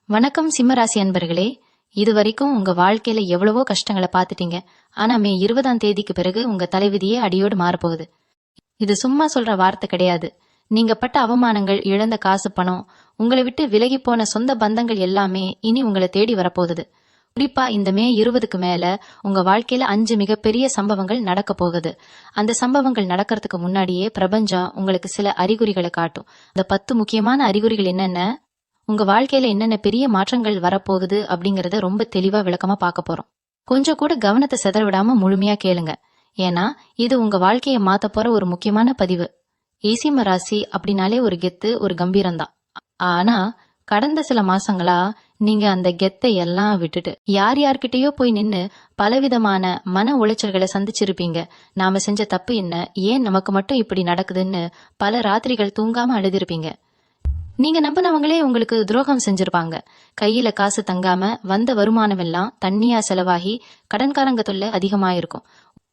வணக்கம் சிம்மராசி அன்பர்களே. இதுவரைக்கும் உங்க வாழ்க்கையில எவ்வளவோ கஷ்டங்களை பார்த்துட்டீங்க. ஆனா மே 20ஆம் தேதிக்கு பிறகு உங்க தலைவிதியே அடியோடு மாறப்போகுது. இது சும்மா சொல்ற வார்த்தை கிடையாது. நீங்க பட்ட அவமானங்கள், இழந்த காசு பணம், உங்களை விட்டு விலகி போன சொந்த பந்தங்கள் எல்லாமே இனி உங்களை தேடி வரப்போகுது. குறிப்பா இந்த மே 20க்கு மேல உங்க வாழ்க்கையில 5 மிகப்பெரிய சம்பவங்கள் நடக்க போகுது. அந்த சம்பவங்கள் நடக்கிறதுக்கு முன்னாடியே பிரபஞ்சம் உங்களுக்கு சில அறிகுறிகளை காட்டும். அந்த 10 முக்கியமான அறிகுறிகள் என்னென்ன, உங்க வாழ்க்கையில என்னென்ன பெரிய மாற்றங்கள் வரப்போகுது அப்படிங்கறத ரொம்ப தெளிவா விளக்கமா பார்க்க போறோம். கொஞ்சம் கூட கவனத்தை சிதற விடாம முழுமையா கேளுங்க. ஏன்னா இது உங்க வாழ்க்கையை மாத்த போற ஒரு முக்கியமான பதிவு. சிம்ம ராசி அப்படின்னாலே ஒரு கெத்து, ஒரு கம்பீரம் தான். ஆனா கடந்த சில மாசங்களா நீங்க அந்த கெத்தை எல்லாம் விட்டுட்டு யார் யார்கிட்டயோ போய் நின்னு பலவிதமான மன உளைச்சல்களை சந்திச்சிருப்பீங்க. நாம செஞ்ச தப்பு என்ன, ஏன் நமக்கு மட்டும் இப்படி நடக்குதுன்னு பல ராத்திரிகள் தூங்காம அழுதிருப்பீங்க. நீங்க நம்பினவங்களே உங்களுக்கு துரோகம் செஞ்சிருப்பாங்க. கையில காசு தங்காம வந்த வருமானம் எல்லாம் தண்ணியா செலவாகி கடன்காரங்க தொல்லை அதிகமாயிருக்கும்.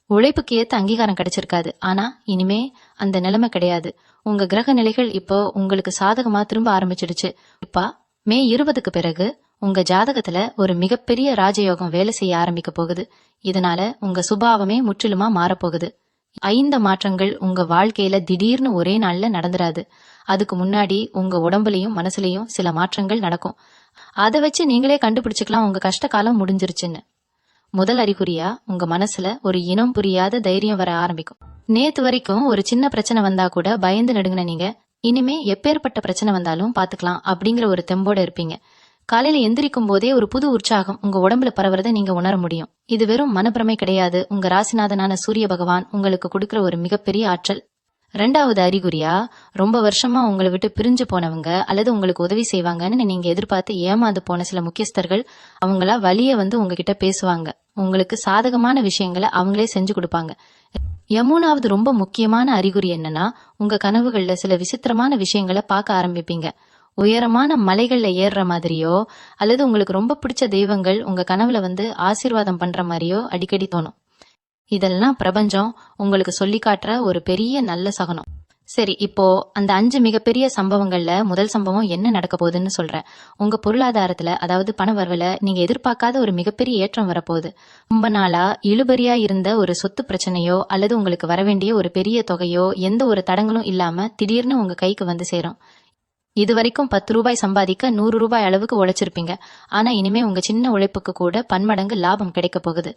உழைப்புக்கு ஏத்த அங்கீகாரம் கிடைச்சிருக்காது. ஆனா இனிமே அந்த நிலைமை கிடையாது. உங்க கிரக நிலைகள் இப்போ உங்களுக்கு சாதகமா திரும்ப ஆரம்பிச்சிடுச்சு. இப்ப மே 20க்கு பிறகு உங்க ஜாதகத்துல ஒரு மிகப்பெரிய ராஜயோகம் வேலை செய்ய ஆரம்பிக்க போகுது. இதனால உங்க சுபாவமே முற்றிலுமா மாறப்போகுது. 5 மாற்றங்கள் உங்க வாழ்க்கையில திடீர்னு ஒரே நாள்ல நடந்துராது. அதுக்கு முன்னாடி உங்க உடம்புலயும் மனசுலயும் சில மாற்றங்கள் நடக்கும். அதை வச்சு நீங்களே கண்டுபிடிச்சுக்கலாம் உங்க கஷ்ட காலம் முடிஞ்சிருச்சுன்னு. முதல் அறிகுறியா உங்க மனசுல ஒரு இனம் புரியாத தைரியம் வர ஆரம்பிக்கும். நேத்து வரைக்கும் ஒரு சின்ன பிரச்சனை வந்தா கூட பயந்து நடுங்கின நீங்க இனிமே எப்பேற்பட்ட பிரச்சனை வந்தாலும் பாத்துக்கலாம் அப்படிங்கிற ஒரு தெம்போட இருப்பீங்க. காலையில எந்திரிக்கும் போதே ஒரு புது உற்சாகம் உங்க உடம்புல பரவுறத நீங்க உணர முடியும். இது வெறும் மனப்பிரமை கிடையாது. உங்க ராசிநாதனான சூரிய பகவான் உங்களுக்கு கொடுக்கிற ஒரு மிகப்பெரிய ஆற்றல். 2வது அறிகுறியா, ரொம்ப வருஷமா உங்களை விட்டு பிரிஞ்சு போனவங்க அல்லது உங்களுக்கு உதவி செய்வாங்கன்னு நீங்க எதிர்பார்த்து ஏமாந்து போன சில முக்கியஸ்தர்கள் அவங்களா வழிய வந்து உங்ககிட்ட பேசுவாங்க. உங்களுக்கு சாதகமான விஷயங்களை அவங்களே செஞ்சு கொடுப்பாங்க. 3வது ரொம்ப முக்கியமான அறிகுறி என்னன்னா, உங்க கனவுகள்ல சில விசித்திரமான விஷயங்களை பார்க்க ஆரம்பிப்பீங்க. உயரமான மலைகள்ல ஏறுற மாதிரியோ அல்லது உங்களுக்கு ரொம்ப பிடிச்ச தெய்வங்கள் உங்க கனவுல வந்து ஆசீர்வாதம் பண்ற மாதிரியோ அடிக்கடி தோணும். இதெல்லாம் பிரபஞ்சம் உங்களுக்கு சொல்லி காட்டுற ஒரு பெரிய நல்ல சகனம். சரி, இப்போ அந்த 5 மிகப்பெரிய சம்பவங்கள்ல முதல் சம்பவம் என்ன நடக்க போகுதுன்னு சொல்றேன். உங்க பொருளாதாரத்துல, அதாவது பண வரவுல நீங்க எதிர்பார்க்காத ஒரு மிகப்பெரிய ஏற்றம் வரப்போகுது. ரொம்ப நாளா இழுபறியா இருந்த ஒரு சொத்து பிரச்சனையோ அல்லது உங்களுக்கு வரவேண்டிய ஒரு பெரிய தொகையோ எந்த ஒரு தடங்களும் இல்லாம திடீர்னு உங்க கைக்கு வந்து சேரும். இது வரைக்கும் 10 ரூபாய் சம்பாதிக்க 100 ரூபாய் அளவுக்கு உழைச்சிருப்பீங்க. ஆனா இனிமே உங்க சின்ன உழைப்புக்கு கூட பன்மடங்கு லாபம் கிடைக்க போகுது.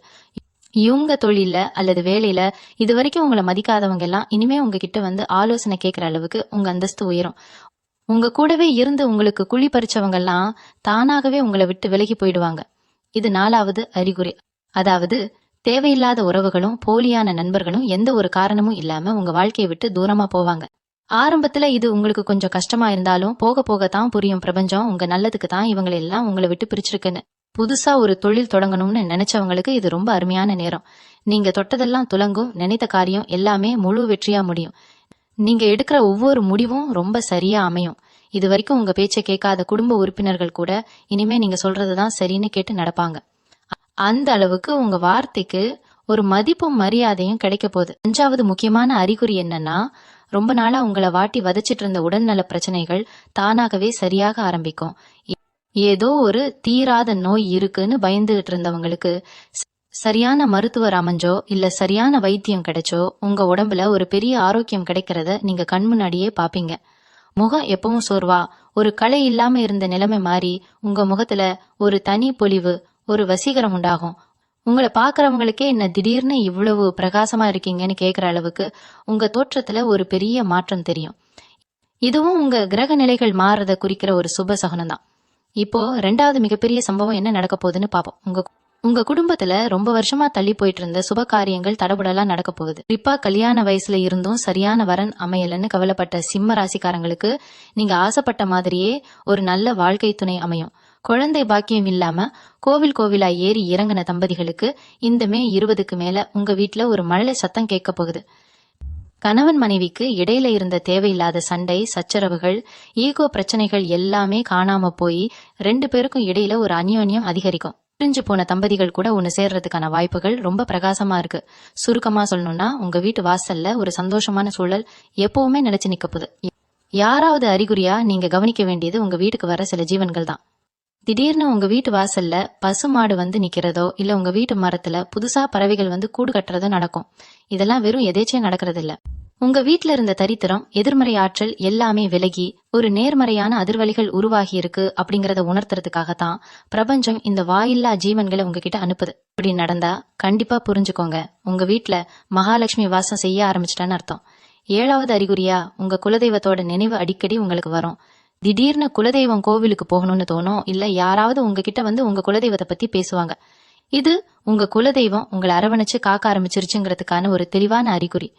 இவங்க தொழில அல்லது வேலையில இது வரைக்கும் உங்களை மதிக்காதவங்க எல்லாம் இனிமே உங்ககிட்ட வந்து ஆலோசனை கேட்கிற அளவுக்கு உங்க அந்தஸ்து உயரும். உங்க கூடவே இருந்து உங்களுக்கு குழி பறிச்சவங்க எல்லாம் தானாகவே உங்களை விட்டு விலகி போயிடுவாங்க. இது 4வது அறிகுறி. அதாவது தேவையில்லாத உறவுகளும் போலியான நண்பர்களும் எந்த ஒரு காரணமும் இல்லாம உங்க வாழ்க்கையை விட்டு தூரமா போவாங்க. ஆரம்பத்துல இது உங்களுக்கு கொஞ்சம் கஷ்டமா இருந்தாலும் போக போகத்தான் புரியும். பிரபஞ்சம் உங்க நல்லதுக்கு தான் இவங்களை எல்லாம் உங்களை விட்டு பிரிச்சிருக்குன்னு. புதுசா ஒரு தொழில் தொடங்கணும்னு நினைச்சவங்களுக்கு இது ரொம்ப அருமையான நேரம். நீங்க தொட்டதெல்லாம் துலங்கும். நினைத்த காரியம் எல்லாமே முழு வெற்றியா முடியும். நீங்க எடுக்கிற ஒவ்வொரு முடிவும் ரொம்ப சரியா அமையும். இது வரைக்கும் உங்க பேச்சை கேட்காத குடும்ப உறுப்பினர்கள் கூட இனிமே நீங்க சொல்றதுதான் சரின்னு கேட்டு நடப்பாங்க. அந்த அளவுக்கு உங்க வார்த்தைக்கு ஒரு மதிப்பும் மரியாதையும் கிடைக்க போகுது. 5வது முக்கியமான அறிகுறி என்னன்னா, ரொம்ப நாளா உங்களை வாட்டி வதச்சிட்டு இருந்த உடல்நல பிரச்சனைகள் தானாகவே சரியாக ஆரம்பிக்கும். ஏதோ ஒரு தீராத நோய் இருக்குன்னு பயந்துகிட்டு இருந்தவங்களுக்கு சரியான மருத்துவர் அமைஞ்சோ இல்ல சரியான வைத்தியம் கிடைச்சோ உங்க உடம்புல ஒரு பெரிய ஆரோக்கியம் கிடைக்கிறத நீங்க கண் முன்னாடியே பாப்பீங்க. முகம் எப்பவும் சோர்வா, ஒரு களை இல்லாம இருந்த நிலைமை மாறி உங்க முகத்துல ஒரு தனி பொலிவு, ஒரு வசீகரம் உண்டாகும். உங்களை பாக்குறவங்களுக்கே என்ன திடீர்னு இவ்வளவு பிரகாசமா இருக்கீங்கன்னு கேக்குற அளவுக்கு உங்க தோற்றத்துல ஒரு பெரிய மாற்றம் தெரியும். இதுவும் உங்க கிரக நிலைகள் மாறத குறிக்கிற ஒரு சுப சகுனம் தான். இப்போ 2வது மிகப்பெரிய சம்பவம் என்ன நடக்க போகுதுன்னு பாப்போம். உங்க குடும்பத்துல ரொம்ப வருஷமா தள்ளி போயிட்டு இருந்த சுப காரியங்கள் தடபுடலா நடக்க போகுது. குறிப்பா கல்யாண வயசுல இருந்தும் சரியான வரன் அமையலன்னு கவலைப்பட்ட சிம்ம ராசிக்காரங்களுக்கு நீங்க ஆசைப்பட்ட மாதிரியே ஒரு நல்ல வாழ்க்கை துணை அமையும். குழந்தை பாக்கியம் இல்லாம கோவில் கோவிலா ஏறி இறங்கின தம்பதிகளுக்கு இந்த மே 20க்கு மேல உங்க வீட்டுல ஒரு மழலை சத்தம் கேட்க போகுது. கணவன் மனைவிக்கு இடையில இருந்த தேவையில்லாத சண்டை, சச்சரவுகள், ஈகோ பிரச்சனைகள் எல்லாமே காணாம போய் 2 பேருக்கும் இடையில ஒரு அந்யோன்யம் அதிகரிக்கும். பிரிஞ்சு போன தம்பதிகள் கூட ஒன்னு சேர்றதுக்கான வாய்ப்புகள் ரொம்ப பிரகாசமா இருக்கு. சுருக்கமா சொல்லணும்னா உங்க வீட்டு வாசல்ல ஒரு சந்தோஷமான சூழல் எப்பவுமே நிலைச்சு நிக்க போகுது. யாராவது அறிகுறியா நீங்க கவனிக்க வேண்டியது உங்க வீட்டுக்கு வர சில ஜீவன்கள் தான். திடீர்னு உங்க வீட்டு வாசல்ல பசுமாடு வந்து நிக்கிறதோ இல்ல உங்க வீட்டு மரத்துல புதுசா பறவைகள் வந்து கூடு கட்டுறதோ நடக்கும். இதெல்லாம் வெறும் எதேச்சையா நடக்கிறது இல்ல. உங்க வீட்ல இருந்த தரித்திரம், எதிர்மறை ஆற்றல் எல்லாமே விலகி ஒரு நேர்மறையான அதிர்வலைகள் உருவாகி இருக்கு அப்படிங்கறத உணர்த்துறதுக்காகத்தான் பிரபஞ்சம் இந்த வாயில்லா ஜீவன்களை உங்ககிட்ட அனுப்புது. இப்படி நடந்தா கண்டிப்பா புரிஞ்சுக்கோங்க, உங்க வீட்ல மகாலட்சுமி வாசம் செய்ய ஆரம்பிச்சிட்டான்னு அர்த்தம். 7வது அறிகுறியா உங்க குலதெய்வத்தோட நினைவு அடிக்கடி உங்களுக்கு வரும். திடீர்னு குலதெய்வம் கோவிலுக்கு போகணும்னு தோணும், இல்ல யாராவது உங்ககிட்ட வந்து உங்க குலதெய்வத்தை பத்தி பேசுவாங்க. இது உங்க குலதெய்வம் உங்களை அரவணைச்சு காக்க ஆரம்பிச்சிருச்சுங்கிறதுக்கான ஒரு தெளிவான அறிகுறி.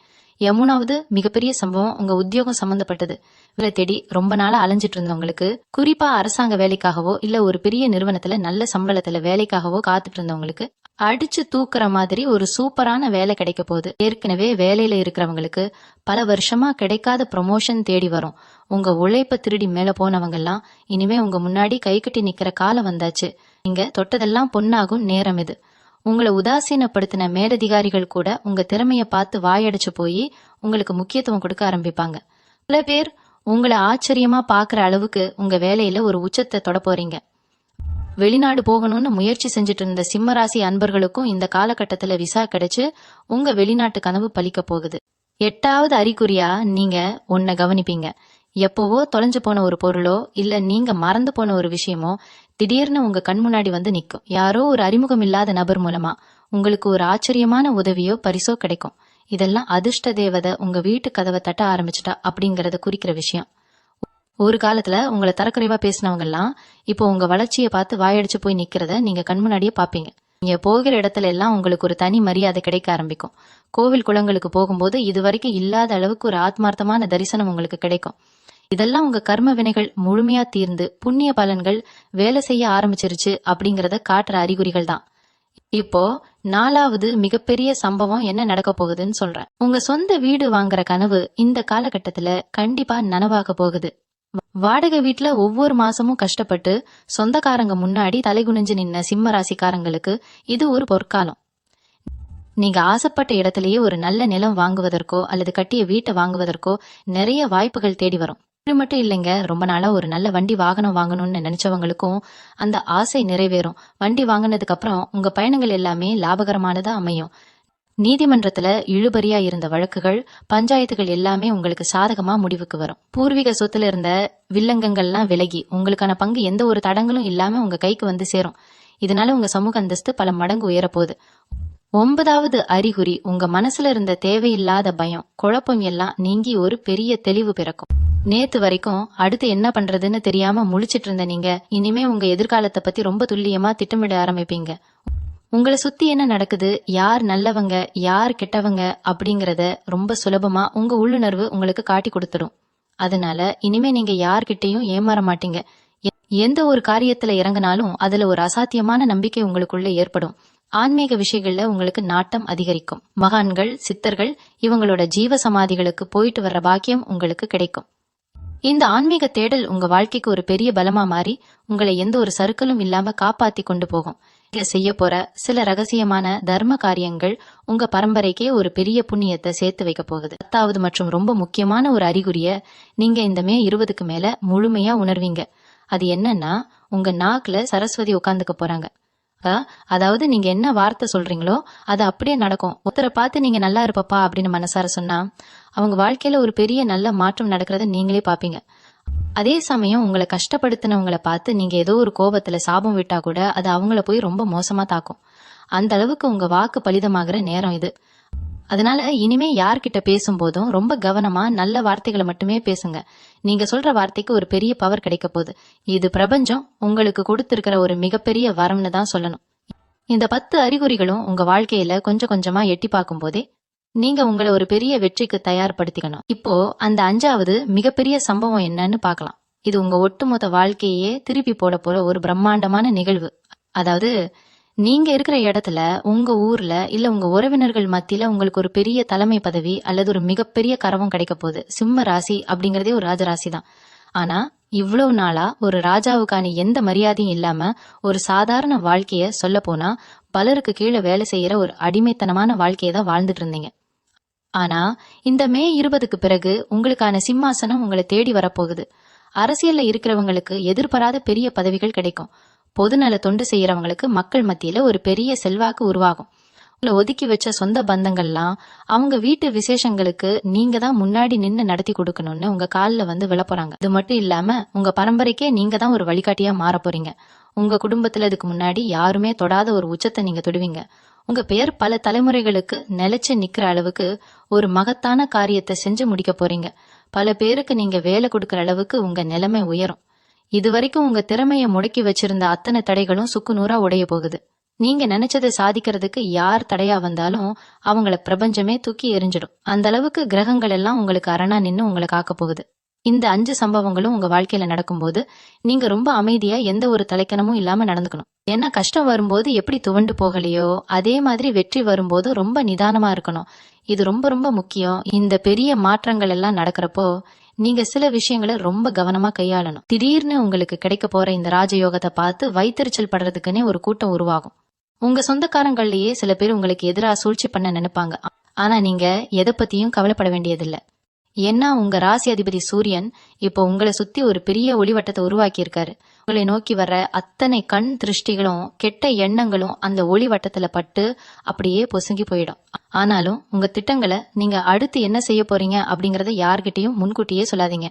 3வது மிகப்பெரிய சம்பவம் உங்க உத்தியோகம் சம்பந்தப்பட்டது. வேலை தேடி ரொம்ப நாளா அலைஞ்சிட்டு இருந்தவங்களுக்கு, குறிப்பா அரசாங்க வேலைக்காகவோ இல்ல ஒரு பெரிய நிறுவனத்துல நல்ல சம்பளத்துல வேலைக்காகவோ காத்துட்டு இருந்தவங்களுக்கு அடிச்சு தூக்குற மாதிரி ஒரு சூப்பரான வேலை கிடைக்க போகுது. ஏற்கனவே வேலையில இருக்கிறவங்களுக்கு பல வருஷமா கிடைக்காத ப்ரொமோஷன் தேடி வரும். உங்க உழைப்ப திருடி மேல போனவங்க எல்லாம் இனிமே உங்க முன்னாடி கை கட்டி நிக்கிற காலம் வந்தாச்சு. நீங்க தொட்டதெல்லாம் பொன்னாகும் நேரம் இது. உங்களை உதாசீனப்படுத்தின மேலதிகாரிகள் கூட உங்க திறமைய பார்த்து வாயடிச்சு போய் உங்களுக்கு முக்கியத்துவம் கொடுக்க ஆரம்பிப்பாங்க. சில பேர் உங்களை ஆச்சரியமா பாக்குற அளவுக்கு உங்க வேலையில ஒரு உச்சத்தை தொட போறீங்க. வெளிநாடு போகணும்னு முயற்சி செஞ்சுட்டு இருந்த சிம்மராசி அன்பர்களுக்கும் இந்த காலகட்டத்துல விசா கிடைச்சு உங்க வெளிநாட்டு கனவு பலிக்க போகுது. 8வது அறிகுறியா நீங்க ஒன்ன கவனிப்பீங்க. எப்பவோ தொலைஞ்சு போன ஒரு பொருளோ இல்ல நீங்க மறந்து போன ஒரு விஷயமோ திடீர்னு உங்க கண் முன்னாடி வந்து நிக்கும். யாரோ ஒரு அறிமுகம் இல்லாத நபர் மூலமா உங்களுக்கு ஒரு ஆச்சரியமான உதவியோ பரிசோ கிடைக்கும். இதெல்லாம் அதிர்ஷ்ட தேவதை உங்க வீட்டு கதவை தட்ட ஆரம்பிச்சுட்டா அப்படிங்கறத குறிக்கிற விஷயம். ஒரு காலத்துல உங்களை தரக்குறைவா பேசினவங்க எல்லாம் இப்போ உங்க வளர்ச்சியை பார்த்து வாயடிச்சு போய் நிக்கிறத நீங்க கண் முன்னாடியே பாப்பீங்க. நீங்க போகிற இடத்துல எல்லாம் உங்களுக்கு ஒரு தனி மரியாதை கிடைக்க ஆரம்பிக்கும். கோவில் குளங்களுக்கு போகும்போது இதுவரைக்கும் இல்லாத அளவுக்கு ஒரு ஆத்மார்த்தமான தரிசனம் உங்களுக்கு கிடைக்கும். இதெல்லாம் உங்க கர்ம வினைகள் முழுமையா தீர்ந்து புண்ணிய பலன்கள் வேலை செய்ய ஆரம்பிச்சிருச்சு அப்படிங்கறத காட்டுற அறிகுறிகள் தான். இப்போ 4வது மிகப்பெரிய சம்பவம் என்ன நடக்க போகுதுன்னு சொல்றேன். உங்க சொந்த வீடு வாங்குற கனவு இந்த காலகட்டத்துல கண்டிப்பா நனவாக போகுது. வாடகை வீட்டுல ஒவ்வொரு மாசமும் கஷ்டப்பட்டு சொந்தக்காரங்க முன்னாடி தலைகுனிஞ்சு நின்ன சிம்ம ராசிக்காரங்களுக்கு இது ஒரு பொற்காலம். நீங்க ஆசைப்பட்ட இடத்திலேயே ஒரு நல்ல நிலம் வாங்குவதற்கோ அல்லது கட்டிய வீட்டை வாங்குவதற்கோ நிறைய வாய்ப்புகள் தேடி வரும். இது மட்டும் இல்லைங்க, ரொம்ப நாளா ஒரு நல்ல வண்டி வாகனம் வாங்கணும்னு நினைச்சவங்களுக்கும் அந்த ஆசை நிறைவேறும். வண்டி வாங்கினதுக்கு அப்புறம் உங்க பயணங்கள் எல்லாமே லாபகரமானதா அமையும். நீதிமன்றத்துல இழுபறியா இருந்த வழக்குகள், பஞ்சாயத்துகள் எல்லாமே உங்களுக்கு சாதகமா முடிவுக்கு வரும். பூர்வீக சொத்துல இருந்த வில்லங்கங்கள்லாம் விலகி உங்களுக்கான பங்கு எந்த ஒரு தடங்களும் இல்லாம உங்க கைக்கு வந்து சேரும். இதனால உங்க சமூக அந்தஸ்து பல மடங்கு உயரப்போகுது. 9வது அறிகுறி உங்க மனசுல இருந்த தேவையில்லாத பயம், குழப்பம் எல்லாம் நீங்கி ஒரு பெரிய தெளிவு பிறக்கும். நேத்து வரைக்கும் அடுத்து என்ன பண்றதுன்னு தெரியாம முழிச்சிட்டு இருந்த நீங்க இனிமே உங்க எதிர்காலத்தை பத்தி ரொம்ப துல்லியமா திட்டமிட ஆரம்பிப்பீங்க. உங்களை சுத்தி என்ன நடக்குது, யார் நல்லவங்க யார் கெட்டவங்க அப்படிங்கறத ரொம்ப சுலபமா உங்க உள்ளுணர்வு உங்களுக்கு காட்டி கொடுத்துடும். அதனால இனிமே நீங்க யார்கிட்டையும் ஏமாற மாட்டீங்க. எந்த ஒரு காரியத்துல இறங்கினாலும் அதுல ஒரு அசாத்தியமான நம்பிக்கை உங்களுக்குள்ள ஏற்படும். ஆன்மீக விஷயங்கள்ல உங்களுக்கு நாட்டம் அதிகரிக்கும். மகான்கள், சித்தர்கள் இவங்களோட ஜீவ சமாதிகளுக்கு போயிட்டு வர்ற பாக்கியம் உங்களுக்கு கிடைக்கும். இந்த ஆன்மீக தேடல் உங்க வாழ்க்கைக்கு ஒரு பெரிய பலமா மாறி உங்களை எந்த ஒரு சறுக்கலும் இல்லாம காப்பாத்தி கொண்டு போகும். செய்ய போற சில ரகசியமான தர்ம காரியங்கள் உங்க பரம்பரைக்கே ஒரு பெரிய புண்ணியத்தை சேர்த்து வைக்க போகுது. 10வது மற்றும் ரொம்ப முக்கியமான ஒரு அறிகுறிய நீங்க இந்த மே 20க்கு மேல முழுமையா உணர்வீங்க. அது என்னன்னா, உங்க நாக்குல சரஸ்வதி உட்கார்ந்துக்க போறாங்க. அதாவது நீங்க என்ன வார்த்தை சொல்றீங்களோ அது அப்படியே நடக்கும். ஒருத்தரை பார்த்து நீங்க நல்லா இருப்பப்பா அப்படின்னு மனசார சொன்னா அவங்க வாழ்க்கையில ஒரு பெரிய நல்ல மாற்றம் நடக்கிறத நீங்களே பாப்பீங்க. அதே சமயம் உங்களை கஷ்டப்படுத்தினவங்களை பார்த்து நீங்க ஏதோ ஒரு கோபத்துல சாபம் விட்டா கூட அது அவங்கள போய் ரொம்ப மோசமா தாக்கும். அந்த அளவுக்கு உங்க வாக்கு பலிதமாகிற நேரம் இது. அதனால இனிமே யார்கிட்ட பேசும்போதும் ரொம்ப கவனமா நல்ல வார்த்தைகளை மட்டுமே பேசுங்க. நீங்க சொல்ற வார்த்தைக்கு ஒரு பெரிய பவர் கிடைக்க போகுது. இது பிரபஞ்சம் உங்களுக்கு கொடுத்திருக்கிற ஒரு மிகப்பெரிய வரம்னு தான் சொல்லணும். இந்த 10 அறிகுறிகளும் உங்க வாழ்க்கையில கொஞ்சம் கொஞ்சமா எட்டி பார்க்கும் போதே நீங்க உங்களை ஒரு பெரிய வெற்றிக்கு தயார்படுத்திக்கணும். இப்போ அந்த 5வது மிகப்பெரிய சம்பவம் என்னன்னு பார்க்கலாம். இது உங்க ஒட்டுமொத்த வாழ்க்கையே திருப்பி போட போற ஒரு பிரம்மாண்டமான நிகழ்வு. அதாவது நீங்க இருக்கிற இடத்துல உங்க ஊர்ல இல்ல உங்க உறவினர்கள் மத்தியில உங்களுக்கு ஒரு பெரிய தலைமை பதவி அல்லது ஒரு மிகப்பெரிய கரவம் கிடைக்க போகுது. சிம்ம ராசி அப்படிங்கறதே ஒரு ராஜராசி தான். ஆனா இவ்வளவு நாளா ஒரு ராஜாவுக்கான எந்த மரியாதையும் இல்லாம ஒரு சாதாரண வாழ்க்கைய சொல்ல போனா பலருக்கு கீழே வேலை செய்யற ஒரு அடிமைத்தனமான வாழ்க்கையை தான் வாழ்ந்துட்டு இருந்தீங்க. ஆனா இந்த மே 20க்கு பிறகு உங்களுக்கான சிம்மாசனம் உங்களை தேடி வரப்போகுது. அரசியல்ல இருக்கிறவங்களுக்கு எதிர்பாராத பெரிய பதவிகள் கிடைக்கும். பொதுநல தொண்டு செய்யறவங்களுக்கு மக்கள் மத்தியில ஒரு பெரிய செல்வாக்கு உருவாகும். உங்களை ஒதுக்கி வச்ச சொந்த பந்தங்கள்லாம் அவங்க வீட்டு விசேஷங்களுக்கு நீங்க தான் முன்னாடி நின்னு நடத்தி கொடுக்கணும்னு உங்க காலில் வந்து விழப்போறாங்க. இது மட்டும் இல்லாம உங்க பரம்பரைக்கே நீங்க தான் ஒரு வழிகாட்டியா மாற போறீங்க. உங்க குடும்பத்துல இதுக்கு முன்னாடி யாருமே தொடாத ஒரு உச்சத்தை நீங்க தொடுவீங்க. உங்க பெயர் பல தலைமுறைகளுக்கு நிலைச்சு நிக்கிற அளவுக்கு ஒரு மகத்தான காரியத்தை செஞ்சு முடிக்க போறீங்க. பல பேருக்கு நீங்க வேலை கொடுக்கற அளவுக்கு உங்க நிலைமை உயரும். இது வரைக்கும் உங்க திறமைய முடக்கி வச்சிருந்த அத்தனை தடைகளும் சுக்குநூறா உடைய போகுது. நீங்க நினைச்சதை சாதிக்கிறதுக்கு யார் தடையா வந்தாலும் அவங்கள பிரபஞ்சமே தூக்கி எரிஞ்சிடும். அந்த அளவுக்கு கிரகங்கள் எல்லாம் உங்களுக்கு அரணா நின்னு உங்களை காக்க போகுது. இந்த 5 சம்பவங்களும் உங்க வாழ்க்கையில நடக்கும்போது நீங்க ரொம்ப அமைதியா எந்த ஒரு தலைக்கணமும் இல்லாம நடந்துக்கணும். ஏன்னா கஷ்டம் வரும்போது எப்படி துவண்டு போகலையோ அதே மாதிரி வெற்றி வரும்போது ரொம்ப நிதானமா இருக்கணும். இது ரொம்ப ரொம்ப முக்கியம். இந்த பெரிய மாற்றங்கள் எல்லாம் நடக்கிறப்போ நீங்க சில விஷயங்களை ரொம்ப கவனமா கையாளணும். திடீர்னு உங்களுக்கு கிடைக்க போற இந்த ராஜயோகத்தை பார்த்து வைத்தறிச்சல் படுறதுக்குன்னே ஒரு கூட்டம் உருவாகும். உங்க சொந்தக்காரங்கள்லயே சில பேர் உங்களுக்கு எதிராக சூழ்ச்சி பண்ண நினைப்பாங்க. ஆனா நீங்க எதை பத்தியும் கவலைப்பட வேண்டியதில்லை. ஏன்னா உங்க ராசி அதிபதி சூரியன் இப்போ உங்களை சுத்தி ஒரு பெரிய ஒளிவட்டத்தை உருவாக்கி இருக்காரு. உங்களை நோக்கி வர்ற அத்தனை கண் திருஷ்டிகளும் கெட்ட எண்ணங்களும் அந்த ஒளிவட்டத்துல பட்டு அப்படியே பொசுங்கி போயிடும். ஆனாலும் உங்க திட்டங்களை நீங்க அடுத்து என்ன செய்ய போறீங்க அப்படிங்கறத யார்கிட்டயும் முன்கூட்டியே சொல்லாதீங்க.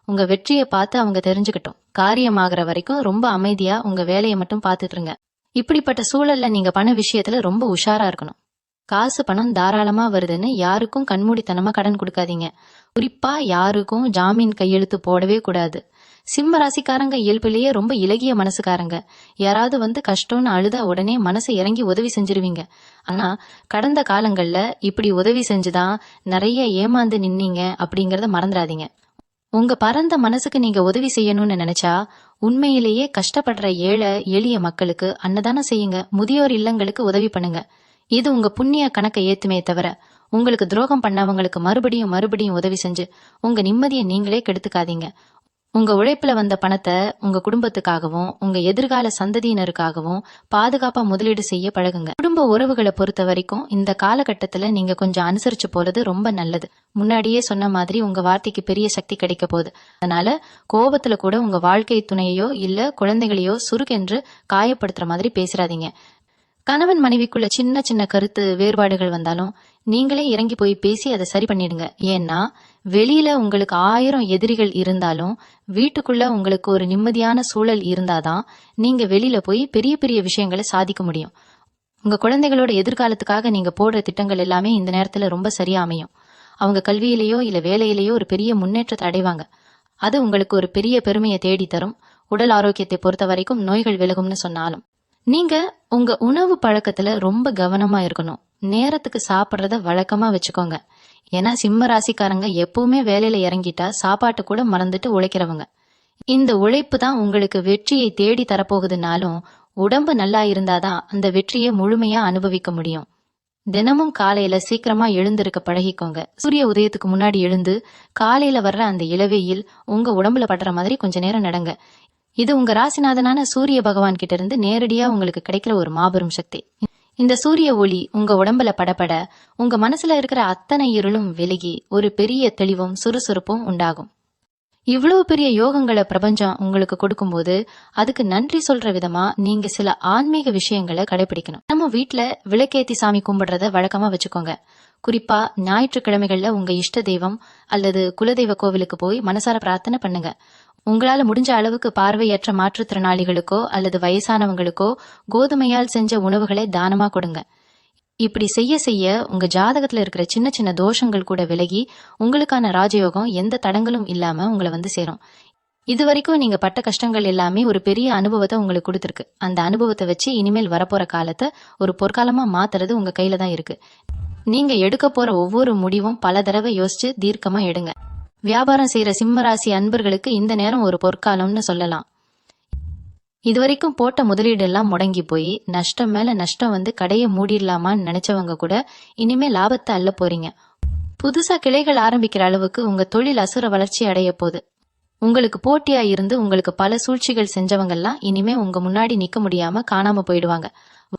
உங்க வெற்றியை பார்த்து அவங்க தெரிஞ்சுக்கிட்டோம். காரியமாகற வரைக்கும் ரொம்ப அமைதியா உங்க வேலையை மட்டும் பார்த்துட்டு இருங்க. இப்படிப்பட்ட சூழல்ல நீங்க பண விஷயத்துல ரொம்ப உஷாரா இருக்கணும். காசு பணம் தாராளமா வருதுன்னு யாருக்கும் கண்மூடித்தனமா கடன் கொடுக்காதீங்க. குறிப்பா யாருக்கும் ஜாமீன் கையெழுத்து போடவே கூடாது. சிம்ம ராசிக்காரங்க இயல்பிலேயே ரொம்ப இலகிய மனசுக்காரங்க. யாராவது வந்து கஷ்டம்னு அழுதா உடனே மனசை இறங்கி உதவி செஞ்சிருவீங்க. ஆனா கடந்த காலங்கள்ல இப்படி உதவி செஞ்சுதான் நிறைய ஏமாந்து நின்னீங்க அப்படிங்கறத மறந்துடாதீங்க. உங்க பரந்த மனசுக்கு நீங்க உதவி செய்யணும்னு நினைச்சா உண்மையிலேயே கஷ்டப்படுற ஏழை எளிய மக்களுக்கு அன்னதானம் செய்யுங்க. முதியோர் இல்லங்களுக்கு உதவி பண்ணுங்க. இது உங்க புண்ணிய கணக்கை ஏத்துமே தவிர உங்களுக்கு துரோகம் பண்ணவங்களுக்கு மறுபடியும் மறுபடியும் உதவி செஞ்சு உங்க நிம்மதியை நீங்களே கெடுத்துக்காதீங்க. உங்க உழைப்புல வந்த பணத்தை உங்க குடும்பத்துக்காகவும் உங்க எதிர்கால சந்ததியினருக்காகவும் பாதுகாப்பா முதலீடு செய்ய பழகுங்க. குடும்ப உறவுகளை பொறுத்த வரைக்கும் இந்த காலகட்டத்துல நீங்க கொஞ்சம் அனுசரிச்சு போறது ரொம்ப நல்லது. முன்னாடியே சொன்ன மாதிரி உங்க வார்த்தைக்கு பெரிய சக்தி கிடைக்க போகுது. அதனால கோபத்துல கூட உங்க வாழ்க்கை துணையோ இல்ல குழந்தைகளையோ சுருக்கென்று காயப்படுத்துற மாதிரி பேசுறாதீங்க. கணவன் மனைவிக்குள்ள சின்ன சின்ன கருத்து வேறுபாடுகள் வந்தாலும் நீங்களே இறங்கி போய் பேசி அதை சரி பண்ணிடுங்க. ஏன்னா வெளியில உங்களுக்கு 1000 எதிரிகள் இருந்தாலும் வீட்டுக்குள்ள உங்களுக்கு ஒரு நிம்மதியான சூழல் இருந்தாதான் நீங்க வெளியில போய் பெரிய பெரிய விஷயங்களை சாதிக்க முடியும். உங்க குழந்தைகளோட எதிர்காலத்துக்காக நீங்க போடுற திட்டங்கள் எல்லாமே இந்த நேரத்துல ரொம்ப சரியா அமையும். அவங்க கல்வியிலேயோ இல்ல வேலையிலேயோ ஒரு பெரிய முன்னேற்றத்தை அடைவாங்க. அது உங்களுக்கு ஒரு பெரிய பெருமையை தேடி தரும். உடல் ஆரோக்கியத்தை பொறுத்த வரைக்கும் நோய்கள் விலகும்னு சொன்னாலும் நீங்க உங்க உணவு பழக்கத்துல ரொம்ப கவனமா இருக்கணும். நேரத்துக்கு சாப்பிடுறத வழக்கமா வச்சுக்கோங்க. ஏன்னா சிம்ம ராசிக்காரங்க எப்பவுமே வேலையில இறங்கிட்டா சாப்பாட்டு கூட மறந்துட்டு உழைக்கிறவங்க. இந்த உழைப்பு தான் உங்களுக்கு வெற்றியை தேடி தரப்போகுதுனாலும் உடம்பு நல்லா இருந்தாதான் அந்த வெற்றியை முழுமையா அனுபவிக்க முடியும். தினமும் காலையில சீக்கிரமா எழுந்திருக்க பழகிக்கோங்க. சூரிய உதயத்துக்கு முன்னாடி எழுந்து காலையில வர்ற அந்த இளவெயில் உங்க உடம்புல படுற மாதிரி கொஞ்ச நேரம் நடங்க. இது உங்க ராசிநாதனான சூரிய பகவான் கிட்ட இருந்து நேரடியா உங்களுக்கு கிடைக்கிற ஒரு மாபெரும் சக்தி. இந்த சூரிய ஒளி உங்க உடம்புல படப்பட உங்க மனசுல இருக்கிற அத்தனை இருளும் விலகி ஒரு பெரிய தெளிவும் சுறுசுறுப்பும் உண்டாகும். இவ்வளவு பெரிய யோகங்களை பிரபஞ்சம் உங்களுக்கு கொடுக்கும்போது அதுக்கு நன்றி சொல்ற விதமா நீங்க சில ஆன்மீக விஷயங்களை கடைபிடிக்கணும். நம்ம வீட்டுல விளக்கேத்தி சாமி கும்பிடுறத வழக்கமா வச்சுக்கோங்க. குறிப்பா ஞாயிற்றுக்கிழமைகள்ல உங்க இஷ்ட தெய்வம் அல்லது குலதெய்வ கோவிலுக்கு போய் மனசார பிரார்த்தனை பண்ணுங்க. உங்களால முடிஞ்ச அளவுக்கு பார்வையற்ற மாற்றுத்திறனாளிகளுக்கோ அல்லது வயசானவங்களுக்கோ கோதுமையால் செஞ்ச உணவுகளை தானமா கொடுங்க. இப்படி செய்ய செய்ய உங்க ஜாதகத்துல இருக்கிற சின்ன சின்ன தோஷங்கள் கூட விலகி உங்களுக்கான ராஜயோகம் எந்த தடங்களும் இல்லாம உங்களை வந்து சேரும். இது வரைக்கும் நீங்க பட்ட கஷ்டங்கள் எல்லாமே ஒரு பெரிய அனுபவத்தை உங்களுக்கு கொடுத்துருக்கு. அந்த அனுபவத்தை வச்சு இனிமேல் வரப்போற காலத்தை ஒரு பொற்காலமா மாத்துறது உங்க கையில தான் இருக்கு. நீங்க எடுக்க போற ஒவ்வொரு முடிவும் பல தடவை யோசிச்சு தீர்க்கமா எடுங்க. வியாபாரம் செய்யற சிம்மராசி அன்பர்களுக்கு இந்த நேரம் ஒரு பொற்காலம்னு சொல்லலாம். இதுவரைக்கும் போட்ட முதலீடு எல்லாம் முடங்கி போய் நஷ்டம் மேல நஷ்டம் வந்து கடையை மூடிடலாமான்னு நினைச்சவங்க கூட இனிமே லாபத்தை அள்ள போறீங்க. புதுசா கிளைகள் ஆரம்பிக்கிற அளவுக்கு உங்க தொழில் அசுர வளர்ச்சி அடைய போகுது. உங்களுக்கு போட்டியா இருந்து உங்களுக்கு பல சூழ்ச்சிகள் செஞ்சவங்கெல்லாம் இனிமே உங்க முன்னாடி நிக்க முடியாம காணாம போயிடுவாங்க.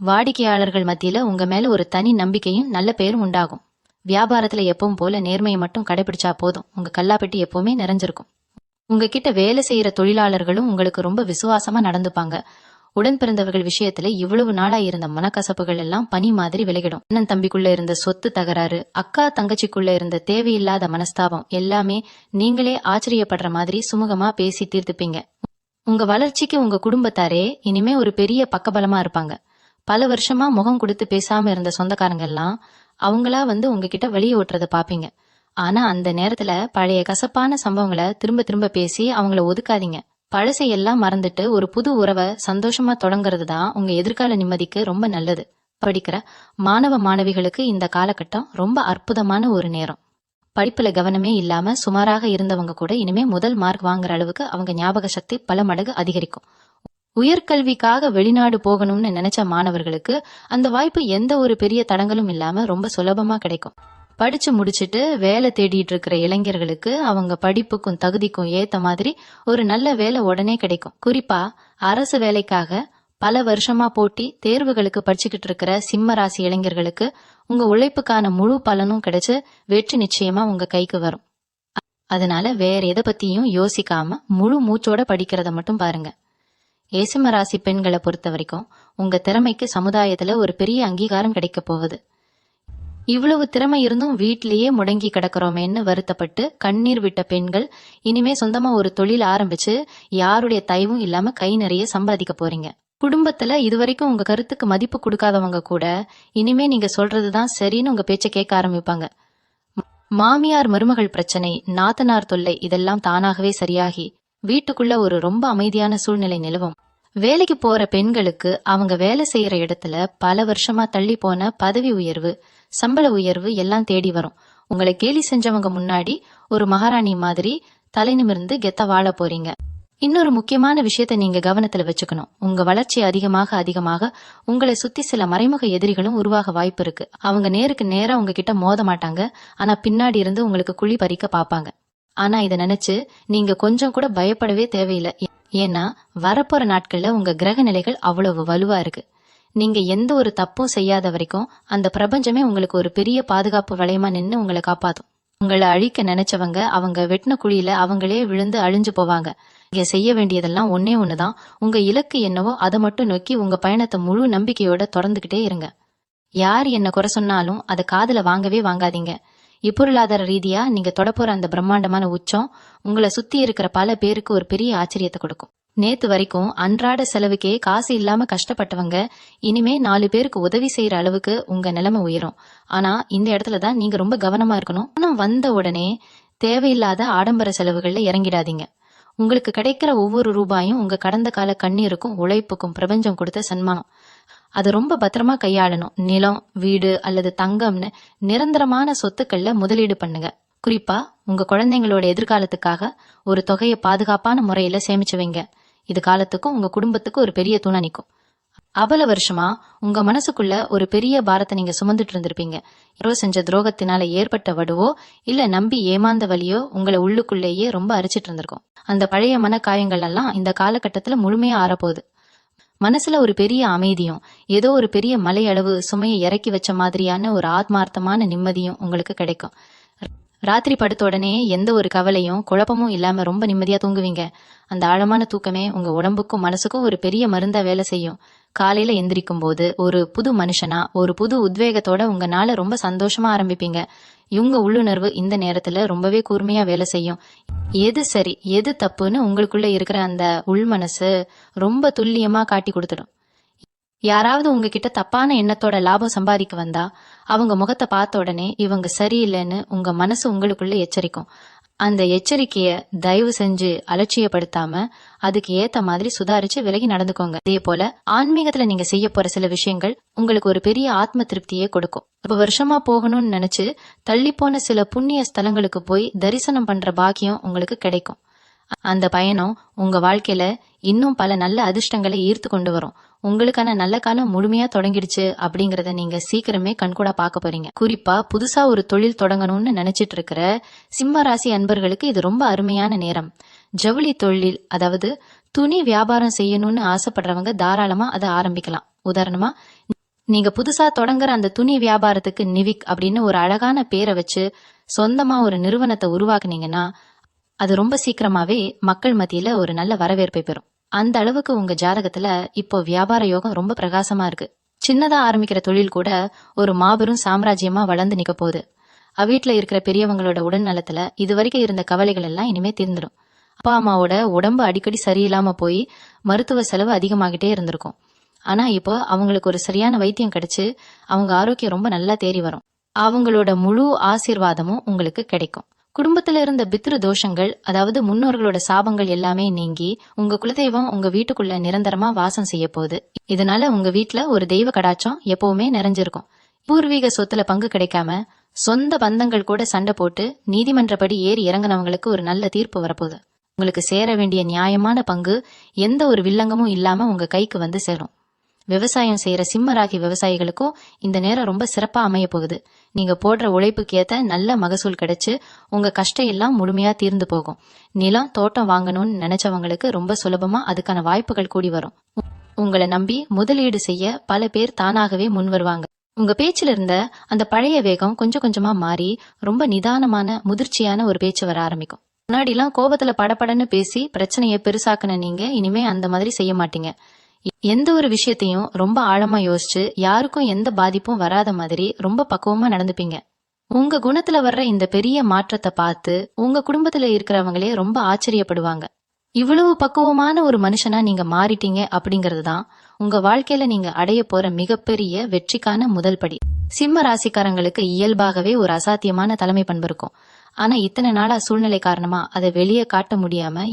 வாடிக்கையாளர்கள் மத்தியில உங்க மேல ஒரு தனி நம்பிக்கையும் நல்ல பேரும் உண்டாகும். வியாபாரத்துல எப்பவும் போல நேர்மையை மட்டும் கடைபிடிச்சா போதும். உங்க கல்லாப்பெட்டி எப்பவுமே நிறைஞ்சிருக்கும். உங்ககிட்ட வேலை செய்யற தொழிலாளர்களும் உங்களுக்கு ரொம்ப விசுவாசமா நடந்துப்பாங்க. உடன் பிறந்தவர்கள் விஷயத்துல இவ்வளவு நாளா இருந்த மனக்கசப்புகள் எல்லாம் பனி மாதிரி விலகிடும். அண்ணன் தம்பிக்குள்ள இருந்த சொத்து தகராறு, அக்கா தங்கச்சிக்குள்ள இருந்த தேவையில்லாத மனஸ்தாபம் எல்லாமே நீங்களே ஆச்சரியப்படுற மாதிரி சுமூகமா பேசி தீர்த்துப்பீங்க. உங்க வளர்ச்சிக்கு உங்க குடும்பத்தாரே இனிமே ஒரு பெரிய பக்கபலமா இருப்பாங்க. பல வருஷமா முகம் கொடுத்து பேசாம இருந்த சொந்தக்காரங்க எல்லாம் அவங்களா உங்ககிட்ட வெளியே ஓட்டுறத பாப்பீங்க. ஆனா அந்த நேரத்துல பழைய கசப்பான சம்பவங்களை திரும்ப திரும்ப பேசி அவங்கள ஒதுக்காதீங்க. பழசையெல்லாம் மறந்துட்டு ஒரு புது உறவை சந்தோஷமா தொடங்குறது தான் உங்க எதிர்கால நிம்மதிக்கு ரொம்ப நல்லது. படிக்கிற மாணவ மாணவிகளுக்கு இந்த காலகட்டம் ரொம்ப அற்புதமான ஒரு நேரம். படிப்புல கவனமே இல்லாம சுமாராக இருந்தவங்க கூட இனிமே முதல் மார்க் வாங்குற அளவுக்கு அவங்க ஞாபக சக்தி பல மடங்கு அதிகரிக்கும். உயர்கல்விக்காக வெளிநாடு போகணும்னு நினைச்ச மாணவர்களுக்கு அந்த வாய்ப்பு எந்த ஒரு பெரிய தடங்களும் இல்லாம ரொம்ப சுலபமா கிடைக்கும். படிச்சு முடிச்சிட்டு வேலை தேடிட்டு இருக்கிற இளைஞர்களுக்கு அவங்க படிப்புக்கும் தகுதிக்கும் ஏத்த மாதிரி ஒரு நல்ல வேலை உடனே கிடைக்கும். குறிப்பா அரசு வேலைக்காக பல வருஷமா போட்டி தேர்வுகளுக்கு படிச்சுக்கிட்டு இருக்கிற சிம்ம ராசி இளைஞர்களுக்கு உங்க உழைப்புக்கான முழு பலனும் கிடைச்சு வெற்றி நிச்சயமா உங்க கைக்கு வரும். அதனால வேற எதை பத்தியும் யோசிக்காம முழு மூச்சோட படிக்கிறத மட்டும் பாருங்க. ஏசிம்ம ராசி பெண்களை பொறுத்த வரைக்கும் உங்க திறமைக்கு சமுதாயத்துல ஒரு பெரிய அங்கீகாரம் கிடைக்க போகுது. இவ்வளவு திறமை இருந்தும் வீட்டிலேயே முடங்கி கிடக்கிறோமேன்னு வருத்தப்பட்டு கண்ணீர் விட்ட பெண்கள் இனிமே சொந்தமா ஒரு தொழில் ஆரம்பிச்சு யாருடைய தயவும் இல்லாம கை நிறைய சம்பாதிக்க போறீங்க. குடும்பத்துல இதுவரைக்கும் உங்க கருத்துக்கு மதிப்பு கொடுக்காதவங்க கூட இனிமே நீங்க சொல்றதுதான் சரின்னு உங்க பேச்ச கேட்க ஆரம்பிப்பாங்க. மாமியார் மருமகள் பிரச்சனை, நாத்தனார் தொல்லை இதெல்லாம் தானாகவே சரியாகி வீட்டுக்குள்ள ஒரு ரொம்ப அமைதியான சூழ்நிலை நிலவும். வேலைக்கு போற பெண்களுக்கு அவங்க வேலை செய்யற இடத்துல பல வருஷமா தள்ளி போன பதவி உயர்வு, சம்பள உயர்வு எல்லாம் தேடி வரும். உங்களை கேலி செஞ்சவங்க முன்னாடி ஒரு மகாராணி மாதிரி தலை நிமிர்ந்து கெத்த வாழ போறீங்க. இன்னொரு முக்கியமான விஷயத்த நீங்க கவனத்துல வச்சுக்கணும். உங்க வளர்ச்சி அதிகமாக உங்களை சுத்தி சில மறைமுக எதிரிகளும் உருவாக வாய்ப்பு இருக்கு. அவங்க நேருக்கு நேரா உங்ககிட்ட மோத மாட்டாங்க, ஆனா பின்னாடி இருந்து உங்களுக்கு குழி பறிக்க பாப்பாங்க. ஆனா இத நினைச்சு நீங்க கொஞ்சம் கூட பயப்படவே தேவையில்லை. ஏன்னா வரப்போற நாட்கள்ல உங்க கிரக நிலைகள் அவ்வளவு வலுவா இருக்கு. நீங்க எந்த ஒரு தப்பும் செய்யாத வரைக்கும் அந்த பிரபஞ்சமே உங்களுக்கு ஒரு பெரிய பாதுகாப்பு வளையமா நின்னு உங்களை காப்பாத்தும். உங்களை அழிக்க நினைச்சவங்க அவங்க வெட்டின குழியில அவங்களே விழுந்து அழிஞ்சு போவாங்க. நீங்க செய்ய வேண்டியதெல்லாம் ஒன்னே ஒண்ணுதான். உங்க இலக்கு என்னவோ அதை மட்டும் நோக்கி உங்க பயணத்தை முழு நம்பிக்கையோட தொடர்ந்துகிட்டே இருங்க. யார் என்ன குறை சொன்னாலும் அதை காதுல வாங்கவே வாங்காதீங்க. இப்பொருளாதார ரீதியா நீங்க தொடப்போற அந்த பிரம்மாண்டமான உச்சம் உங்களை சுத்தி இருக்கிற பல பேருக்கு ஒரு பெரிய ஆச்சரியத்தை கொடுக்கும். நேத்து வரைக்கும் அன்றாட செலவுக்கே காசு இல்லாம கஷ்டப்பட்டவங்க இனிமே 4 பேருக்கு உதவி செய்யற அளவுக்கு உங்க நிலைமை உயரும். ஆனா இந்த இடத்துலதான் நீங்க ரொம்ப கவனமா இருக்கணும். பணம் வந்த உடனே தேவையில்லாத ஆடம்பர செலவுகள்ல இறங்கிடாதீங்க. உங்களுக்கு கிடைக்கிற ஒவ்வொரு ரூபாயும் உங்க கடந்த கால கண்ணீருக்கும் உழைப்புக்கும் பிரபஞ்சம் கொடுத்த சன்மானம். அதை ரொம்ப பத்திரமா கையாளணும். நிலம், வீடு அல்லது தங்கம்னு நிரந்தரமான சொத்துக்கள்ல முதலீடு பண்ணுங்க. குறிப்பா உங்க குழந்தைங்களோட எதிர்காலத்துக்காக ஒரு தொகையை பாதுகாப்பான முறையில சேமிச்சு வைங்க. இது காலத்துக்கும் உங்க குடும்பத்துக்கும் ஒரு பெரிய துணை நிற்கும். அபல வருஷமா உங்க மனசுக்குள்ள ஒரு பெரிய பாரத்தை நீங்க சுமந்துட்டு இருந்திருப்பீங்க. யாரோ செஞ்ச துரோகத்தினால ஏற்பட்ட வடுவோ இல்ல நம்பி ஏமாந்த வலியோ உங்களை உள்ளுக்குள்ளேயே ரொம்ப அரிச்சிட்டு இருந்திருக்கும். அந்த பழைய மன காயங்கள் எல்லாம் இந்த காலகட்டத்துல முழுமையா ஆறப்போகுது. மனசுல ஒரு பெரிய அமைதியும் ஏதோ ஒரு பெரிய மலை அளவு சுமையை இறக்கி வச்ச மாதிரியான ஒரு ஆத்மார்த்தமான நிம்மதியும் உங்களுக்கு கிடைக்கும். ராத்திரி படுத்த உடனே எந்த ஒரு கவலையும் குழப்பமும் இல்லாம ரொம்ப நிம்மதியா தூங்குவீங்க. அந்த ஆழமான தூக்கமே உங்க உடம்புக்கும் மனசுக்கும் ஒரு பெரிய மருந்தா வேலை செய்யும். காலையில எந்திரிக்கும் போது ஒரு புது மனுஷனா ஒரு புது உத்வேகத்தோட உங்க நாளை ரொம்ப சந்தோஷமா ஆரம்பிப்பீங்க. இவங்க உள்ளுணர்வு இந்த நேரத்துல ரொம்பவே கூர்மையா வேலை செய்யும். எது சரி எது தப்புன்னு உங்களுக்குள்ள இருக்கிற அந்த உள் மனசு ரொம்ப துல்லியமா காட்டி கொடுத்துடும். யாராவது உங்ககிட்ட தப்பான எண்ணத்தோட லாபம் சம்பாதிக்க வந்தா அவங்க முகத்தை பார்த்த உடனே இவங்க சரியில்லைன்னு உங்க மனசு உங்களுக்குள்ள எச்சரிக்கும். அந்த எச்சரிக்கைய தயவு செஞ்சு அலட்சியப்படுத்தாம அதுக்கு ஏத்த மாதிரி சுதாரிச்சு விலகி நடந்துக்கோங்க. அதே போல ஆன்மீகத்துல நீங்க செய்ய போற சில விஷயங்கள் உங்களுக்கு ஒரு பெரிய ஆத்ம திருப்தியே கொடுக்கும். ரொம்ப வருஷமா போகணும்னு நினைச்சு தள்ளி போன சில புண்ணிய ஸ்தலங்களுக்கு போய் தரிசனம் பண்ற பாக்கியம் உங்களுக்கு கிடைக்கும். அந்த பயணம் உங்க வாழ்க்கையில இன்னும் பல நல்ல அதிர்ஷ்டங்களை ஈர்த்து கொண்டு வரும். உங்களுக்கான நல்ல காலம் முழுமையா தொடங்கிடுச்சு அப்படிங்கறத நீங்க சீக்கிரமே கண்கூடா பார்க்க போறீங்க. குறிப்பா புதுசா ஒரு தொழில் தொடங்கணும்னு நினைச்சிட்டு இருக்கிற சிம்ம ராசி அன்பர்களுக்கு இது ரொம்ப அருமையான நேரம். ஜவுளி தொழில், அதாவது துணி வியாபாரம் செய்யணும்னு ஆசைப்படுறவங்க தாராளமா அதை ஆரம்பிக்கலாம். உதாரணமா நீங்க புதுசா தொடங்குற அந்த துணி வியாபாரத்துக்கு நிவிக் அப்படின்னு ஒரு அழகான பேரை வச்சு சொந்தமா ஒரு நிறுவனத்தை உருவாக்குனீங்கன்னா அது ரொம்ப சீக்கிரமாவே மக்கள் மத்தியில ஒரு நல்ல வரவேற்பை பெறும். அந்த அளவுக்கு உங்க ஜாதகத்துல இப்போ வியாபார யோகம் ரொம்ப பிரகாசமா இருக்கு. சின்னதா ஆரம்பிக்கிற தொழில் கூட ஒரு மாபெரும் சாம்ராஜ்யமா வளர்ந்து நிக்க போகுது. வீட்டுல இருக்கிற பெரியவங்களோட உடல் நலத்துல இது வரைக்கும் இருந்த கவலைகள் எல்லாம் இனிமே தீர்ந்துடும். அப்பா அம்மாவோட உடம்பு அடிக்கடி சரியில்லாம போய் மருத்துவ செலவு அதிகமாகிட்டே இருந்திருக்கும். ஆனா இப்போ அவங்களுக்கு ஒரு சரியான வைத்தியம் கிடைச்சு அவங்க ஆரோக்கியம் ரொம்ப நல்லா தேறி வரும். அவங்களோட முழு ஆசீர்வாதமும் உங்களுக்கு கிடைக்கும். குடும்பத்துல இருந்த பித்ரு தோஷங்கள், அதாவது முன்னோர்களோட சாபங்கள் எல்லாமே நீங்கி உங்க குலதெய்வம் உங்க வீட்டுக்குள்ள நிரந்தரமா வாசம் செய்ய போகுது. இதனால உங்க வீட்டுல ஒரு தெய்வ கடாட்சம் எப்பவுமே நிறைஞ்சிருக்கும். பூர்வீக சொத்துல பங்கு கிடைக்காம சொந்த பந்தங்கள் கூட சண்டை போட்டு நீதிமன்றப்படி ஏறி இறங்கினவங்களுக்கு ஒரு நல்ல தீர்ப்பு வரப்போகுது. உங்களுக்கு சேர வேண்டிய நியாயமான பங்கு எந்த ஒரு வில்லங்கமும் இல்லாம உங்க கைக்கு வந்து சேரும். விவசாயம் செய்யற சிம்ம ராசி விவசாயிகளுக்கும் இந்த நேரம் ரொம்ப சிறப்பா அமைய போகுது. நீங்க போடுற உழைப்புக்கு ஏத்த நல்ல மகசூல் கிடைச்சு உங்க கஷ்டம் எல்லாம் முழுமையா தீர்ந்து போகும். நிலம் தோட்டம் வாங்கணும்னு நினைச்சவங்களுக்கு ரொம்ப சுலபமா அதுக்கான வாய்ப்புகள் கூடி வரும். உங்களை நம்பி முதலீடு செய்ய பல பேர் தானாகவே முன் வருவாங்க. உங்க பேச்சுல இருந்த அந்த பழைய வேகம் கொஞ்சம் கொஞ்சமா மாறி ரொம்ப நிதானமான முதிர்ச்சியான ஒரு பேச்சு வர ஆரம்பிக்கும். முன்னாடி எல்லாம் கோபத்துல படபடன்னு பேசி பிரச்சனையை பெருசாக்குன நீங்க இனிமே அந்த மாதிரி செய்ய மாட்டீங்க. எந்த ஒரு விஷயத்தையும் ரொம்ப ஆழமா யோசிச்சு யாருக்கும் எந்த பாதிப்பும் வராத மாதிரி ரொம்ப பக்குவமா நடந்துப்பீங்க. உங்க குணத்துல வர்ற இந்த பெரிய மாற்றத்தை பார்த்து உங்க குடும்பத்துல இருக்கிறவங்களே ரொம்ப ஆச்சரியப்படுவாங்க. இவ்வளவு பக்குவமான ஒரு மனுஷனா நீங்க மாறிட்டீங்க அப்படிங்கிறது தான் உங்க வாழ்க்கையில நீங்க அடைய போற மிகப்பெரிய வெற்றிக்கான முதல் படி. சிம்ம ராசிக்காரங்களுக்கு இயல்பாகவே ஒரு அசாத்தியமான தலைமை பண்பு இருக்கும். ஆனா இத்தனை நாளா சூழ்நிலை காரணமா அதை வெளியே காட்ட முடியாம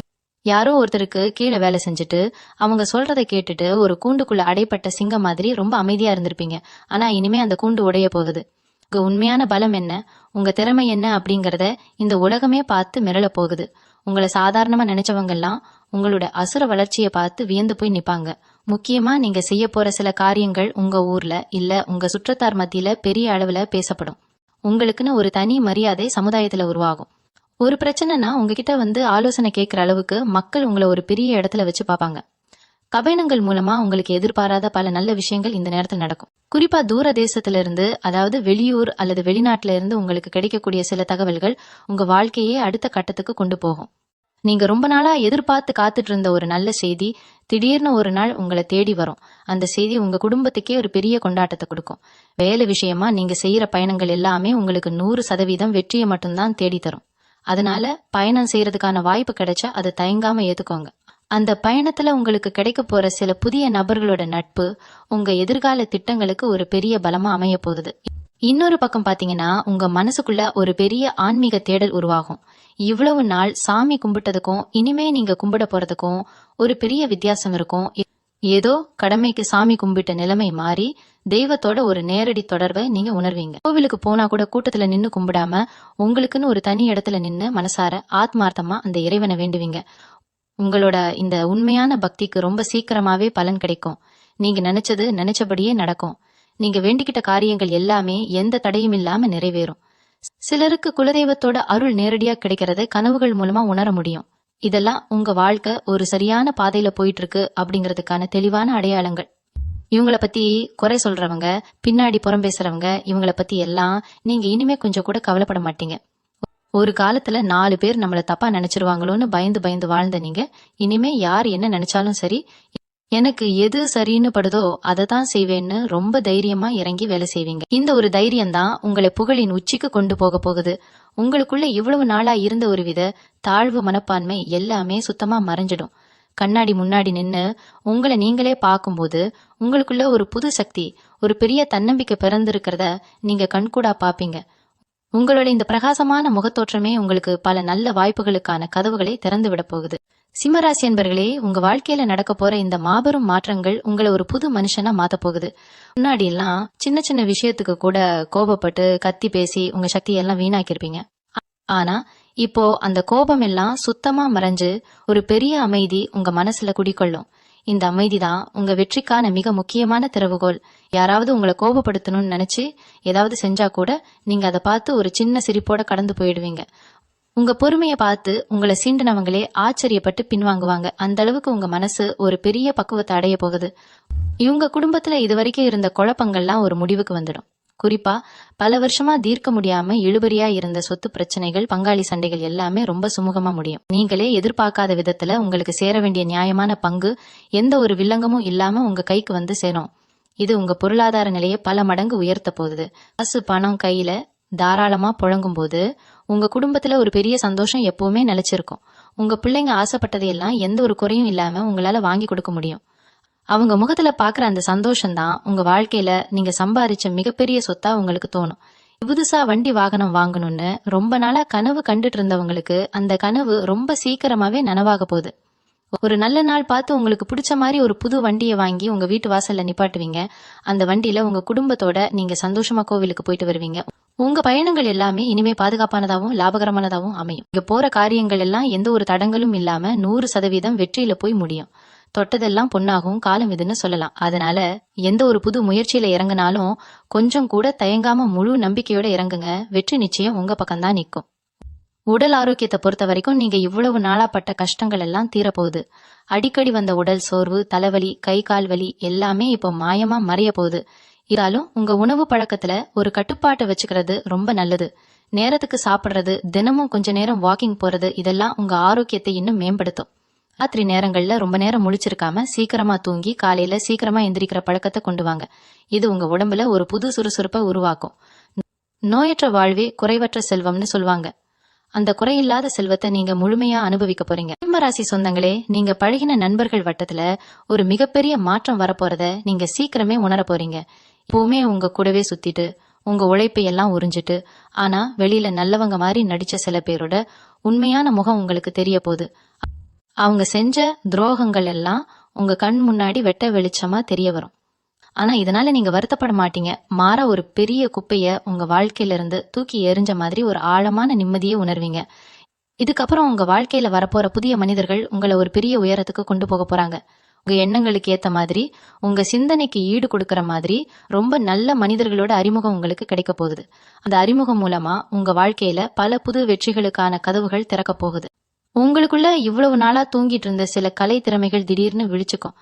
யாரோ ஒருத்தருக்கு கீழே வேலை செஞ்சுட்டு அவங்க சொல்றதை கேட்டுட்டு ஒரு கூண்டுக்குள்ள அடைப்பட்ட சிங்கம் மாதிரி ரொம்ப அமைதியா இருந்திருப்பீங்க. ஆனா இனிமே அந்த கூண்டு உடைய போகுது. உங்க உண்மையான பலம் என்ன, உங்க திறமை என்ன அப்படிங்கறத இந்த உலகமே பார்த்து மிரள போகுது. உங்களை சாதாரணமா நினைச்சவங்க எல்லாம் உங்களோட அசுர வளர்ச்சியை பார்த்து வியந்து போய் நிப்பாங்க. முக்கியமா நீங்க செய்ய போற சில காரியங்கள் உங்க ஊர்ல இல்ல உங்க சுற்றத்தார் மத்தியில பெரிய அளவுல பேசப்படும். உங்களுக்குன்னு ஒரு தனி மரியாதை சமுதாயத்துல உருவாகும். ஒரு பிரச்சனைனா உங்ககிட்ட வந்து ஆலோசனை கேட்கிற அளவுக்கு மக்கள் உங்களை ஒரு பெரிய இடத்துல வச்சு பார்ப்பாங்க. கபைனங்கள் மூலமா உங்களுக்கு எதிர்பாராத பல நல்ல விஷயங்கள் இந்த நேரத்தில் நடக்கும். குறிப்பா தூர தேசத்துல இருந்து, அதாவது வெளியூர் அல்லது வெளிநாட்டுல இருந்து உங்களுக்கு கிடைக்கக்கூடிய சில தகவல்கள் உங்க வாழ்க்கையே அடுத்த கட்டத்துக்கு கொண்டு போகும். நீங்க ரொம்ப நாளா எதிர்பார்த்து காத்துட்டு இருந்த ஒரு நல்ல செய்தி திடீர்னு ஒரு நாள் உங்களை தேடி வரும். அந்த செய்தி உங்க குடும்பத்துக்கே ஒரு பெரிய கொண்டாட்டத்தை கொடுக்கும். வேலை விஷயமா நீங்க செய்யற பயணங்கள் எல்லாமே உங்களுக்கு 100% வெற்றியை மட்டும்தான் தேடி தரும். அதனால பயணம் செய்யறதுக்கான வாய்ப்பு கிடைச்சா அதை தயங்காம ஏத்துக்கோங்க. அந்த பயணத்துல உங்களுக்கு கிடைக்க போற சில புதிய நபர்களோட நட்பு உங்க எதிர்கால திட்டங்களுக்கு ஒரு பெரிய பலமா அமைய போகுது. இன்னொரு பக்கம் பாத்தீங்கன்னா உங்க மனசுக்குள்ள ஒரு பெரிய ஆன்மீக தேடல் உருவாகும். இவ்வளவு நாள் சாமி கும்பிட்டதுக்கும் இனிமே நீங்க கும்பிட போறதுக்கும் ஒரு பெரிய வித்தியாசம் இருக்கும். ஏதோ கடமைக்கு சாமி கும்பிட்ட நிலைமை மாறி தெய்வத்தோட ஒரு நேரடி தொடர்பை நீங்க உணர்வீங்க. கோவிலுக்கு போனா கூட கூட்டத்துல நின்னு கும்பிடாம உங்களுக்குன்னு ஒரு தனி இடத்துல நின்னு மனசார ஆத்மார்த்தமா அந்த இறைவனை வேண்டுவீங்க. உங்களோட இந்த உண்மையான பக்திக்கு ரொம்ப சீக்கிரமாவே பலன் கிடைக்கும். நீங்க நினைச்சது நினைச்சபடியே நடக்கும். நீங்க வேண்டிக்கிட்ட காரியங்கள் எல்லாமே எந்த தடையும் இல்லாம நிறைவேறும். சிலருக்கு குலதெய்வத்தோட அருள் நேரடியா கிடைக்கிறத கனவுகள் மூலமா உணர முடியும். இதெல்லாம் உங்க வாழ்க்கை ஒரு சரியான பாதையில போயிட்டு இருக்கு அப்படிங்கறதுக்கான தெளிவான அடையாளங்கள். இவங்கள பத்தி குறை சொல்றவங்க, பின்னாடி புறம் பேசுறவங்க, இவங்கள பத்தி எல்லாம் நீங்க இனிமே கொஞ்சம் கூட கவலைப்பட மாட்டீங்க. ஒரு காலத்துல 4 பேர் நம்மள தப்பா நினைச்சிருவாங்களோன்னு பயந்து பயந்து வாழ்ந்த நீங்க இனிமே யார் என்ன நினைச்சாலும் சரி, எனக்கு எது சரின்னு படுதோ அதை தான் செய்வேன்னு ரொம்ப தைரியமா இறங்கி வேலை செய்வீங்க. இந்த ஒரு தைரியம் தான் உங்களை புகழின் உச்சிக்கு கொண்டு போக போகுது. உங்களுக்குள்ள இவ்வளவு நாளா இருந்த ஒரு வித தாழ்வு மனப்பான்மை எல்லாமே சுத்தமா மறைஞ்சிடும். கண்ணாடி முன்னாடி நின்னு உங்களை நீங்களே பார்க்கும்போது உங்களுக்குள்ள ஒரு புது சக்தி, ஒரு பெரிய தன்னம்பிக்கை பிறந்திருக்கிறத நீங்க கண்கூடா பாப்பீங்க. உங்களோட இந்த பிரகாசமான முகத்தோற்றமே உங்களுக்கு பல நல்ல வாய்ப்புகளுக்கான கதவுகளை திறந்து விட போகுது. சிம்மராசி என்பர்களே, உங்க வாழ்க்கையில நடக்க போற இந்த மாபெரும் மாற்றங்கள் உங்களை ஒரு புது மனுஷனா மாத்த போகுது. முன்னாடி எல்லாம் சின்ன சின்ன விஷயத்துக்கு கூட கோபப்பட்டு கத்தி பேசி உங்க சக்தியெல்லாம் வீணாக்கிருப்பீங்க. ஆனா இப்போ அந்த கோபம் எல்லாம் சுத்தமா மறைஞ்சு ஒரு பெரிய அமைதி உங்க மனசுல குடிக்கொள்ளும். இந்த அமைதிதான் உங்க வெற்றிக்கான மிக முக்கியமான திறவுகோல். யாராவது உங்களை கோபப்படுத்தணும்னு நினைச்சு ஏதாவது செஞ்சா கூட நீங்க அதை பார்த்து ஒரு சின்ன சிரிப்போட கடந்து போயிடுவீங்க. உங்க பொறுமையை பார்த்து உங்களை சீண்டினவங்களே ஆச்சரியப்பட்டு பின்வாங்குவாங்க. அந்த அளவுக்கு உங்க மனசு ஒரு பெரிய பக்குவத்தை அடைய போகுது. இவங்க குடும்பத்துல இதுவரைக்கும் இருந்த குழப்பங்கள்லாம் ஒரு முடிவுக்கு வந்துடும். குறிப்பா பல வருஷமா தீர்க்க முடியாம இழுபறியா இருந்த சொத்து பிரச்சனைகள், பங்காளி சண்டைகள் எல்லாமே ரொம்ப சுமூகமா முடியும். நீங்களே எதிர்பார்க்காத விதத்துல உங்களுக்கு சேர வேண்டிய நியாயமான பங்கு எந்த ஒரு வில்லங்கமும் இல்லாம உங்க கைக்கு வந்து சேரும். இது உங்க பொருளாதார நிலையை பல மடங்கு உயர்த்த போகுது. காசு பணம் கையில தாராளமா புழங்கும் போது உங்க குடும்பத்துல ஒரு பெரிய சந்தோஷம் எப்பவுமே நிலைச்சிருக்கும். உங்க பிள்ளைங்க ஆசைப்பட்டதையெல்லாம் எந்த ஒரு குறையும் இல்லாம உங்களால வாங்கி கொடுக்க முடியும். அவங்க முகத்துல பாக்குற அந்த சந்தோஷம் தான் உங்க வாழ்க்கையில நீங்க சம்பாதிச்ச மிகப்பெரிய சொத்தா உங்களுக்கு தோணும். புதுசா வண்டி வாகனம் வாங்கணும்னு ரொம்ப நாளா கனவு கண்டுட்டு இருந்தவங்களுக்கு அந்த கனவு ரொம்ப சீக்கிரமாவே நனவாக போகுது. ஒரு நல்ல நாள் பார்த்து உங்களுக்கு பிடிச்ச மாதிரி ஒரு புது வண்டியை வாங்கி உங்க வீட்டு வாசல்ல நிப்பாட்டுவீங்க. அந்த வண்டியில உங்க குடும்பத்தோட நீங்க சந்தோஷமா கோவிலுக்கு போயிட்டு வருவீங்க. உங்க பயணங்கள் எல்லாமே இனிமே பாதுகாப்பானதாகவும் லாபகரமானதாகவும் அமையும். இங்க போற காரியங்கள் எல்லாம் எந்த ஒரு தடங்களும் இல்லாம 100% வெற்றியில போய் முடியும். தொட்டதெல்லாம் பொன்னாகவும் காலம் இதுன்னு சொல்லலாம். அதனால எந்த ஒரு புது முயற்சியில இறங்கினாலும் கொஞ்சம் கூட தயங்காம முழு நம்பிக்கையோட இறங்குங்க. வெற்றி நிச்சயம் உங்க பக்கம்தான் நிற்கும். உடல் ஆரோக்கியத்தை பொறுத்த வரைக்கும் நீங்க இவ்வளவு நாளா பட்ட கஷ்டங்கள் எல்லாம் தீரப்போகுது. அடிக்கடி வந்த உடல் சோர்வு, தலைவலி, கை கால் வலி எல்லாமே இப்போ மாயமா மறைய போகுது. இருந்தாலும் உங்க உணவு பழக்கத்துல ஒரு கட்டுப்பாட்டை வச்சுக்கிறது ரொம்ப நல்லது. நேரத்துக்கு சாப்பிடுறது, தினமும் கொஞ்ச நேரம் வாக்கிங் போறது இதெல்லாம் உங்க ஆரோக்கியத்தை இன்னும் மேம்படுத்தும். ராத்திரி நேரங்கள்ல ரொம்ப நேரம் முழிச்சிருக்காம சீக்கிரமா தூங்கி காலையில சீக்கிரமா எந்திரிக்கிற பழக்கத்தை கொண்டு வாங்க. இது உங்க உடம்புல ஒரு புது சுறுசுறுப்பை உருவாக்கும். நோயற்ற வாழ்வே குறைவற்ற செல்வம்னு சொல்லுவாங்க. அந்த குறையில்லாத செல்வத்தை நீங்க முழுமையா அனுபவிக்க போறீங்க. சிம்மராசி சொந்தங்களே, நீங்க பழகின நண்பர்கள் வட்டத்துல ஒரு மிகப்பெரிய மாற்றம் வரப்போறத நீங்க சீக்கிரமே உணர போறீங்க. எப்பவுமே உங்க கூடவே சுத்திட்டு உங்க உழைப்பை எல்லாம் உறிஞ்சிட்டு ஆனா வெளியில நல்லவங்க மாதிரி நடிச்ச சில பேரோட உண்மையான முகம் உங்களுக்கு தெரிய போகுது. அவங்க செஞ்ச துரோகங்கள் எல்லாம் உங்க கண் முன்னாடி வெட்ட வெளிச்சமா தெரிய வரும். ஆனா இதனால நீங்க வருத்தப்பட மாட்டீங்க. மாற ஒரு பெரிய குப்பைய உங்க வாழ்க்கையில இருந்து தூக்கி எறிஞ்ச மாதிரி ஒரு ஆழமான நிம்மதியை உணர்வீங்க. இதுக்கப்புறம் உங்க வாழ்க்கையில வரப்போற புதிய மனிதர்கள் உங்களை ஒரு பெரிய உயரத்துக்கு கொண்டு போக போறாங்க. உங்க எண்ணங்களுக்கு ஏத்த மாதிரி, உங்க சிந்தனைக்கு ஈடு கொடுக்கற மாதிரி ரொம்ப நல்ல மனிதர்களோட அறிமுகம் உங்களுக்கு கிடைக்க போகுது. அந்த அறிமுகம் மூலமா உங்க வாழ்க்கையில பல புது வெற்றிகளுக்கான கதவுகள் திறக்க போகுது. உங்களுக்குள்ள இவ்வளவு நாளா தூங்கிட்டு இருந்த சில கலை திறமைகள் திடீர்னு விழிச்சுக்கும்.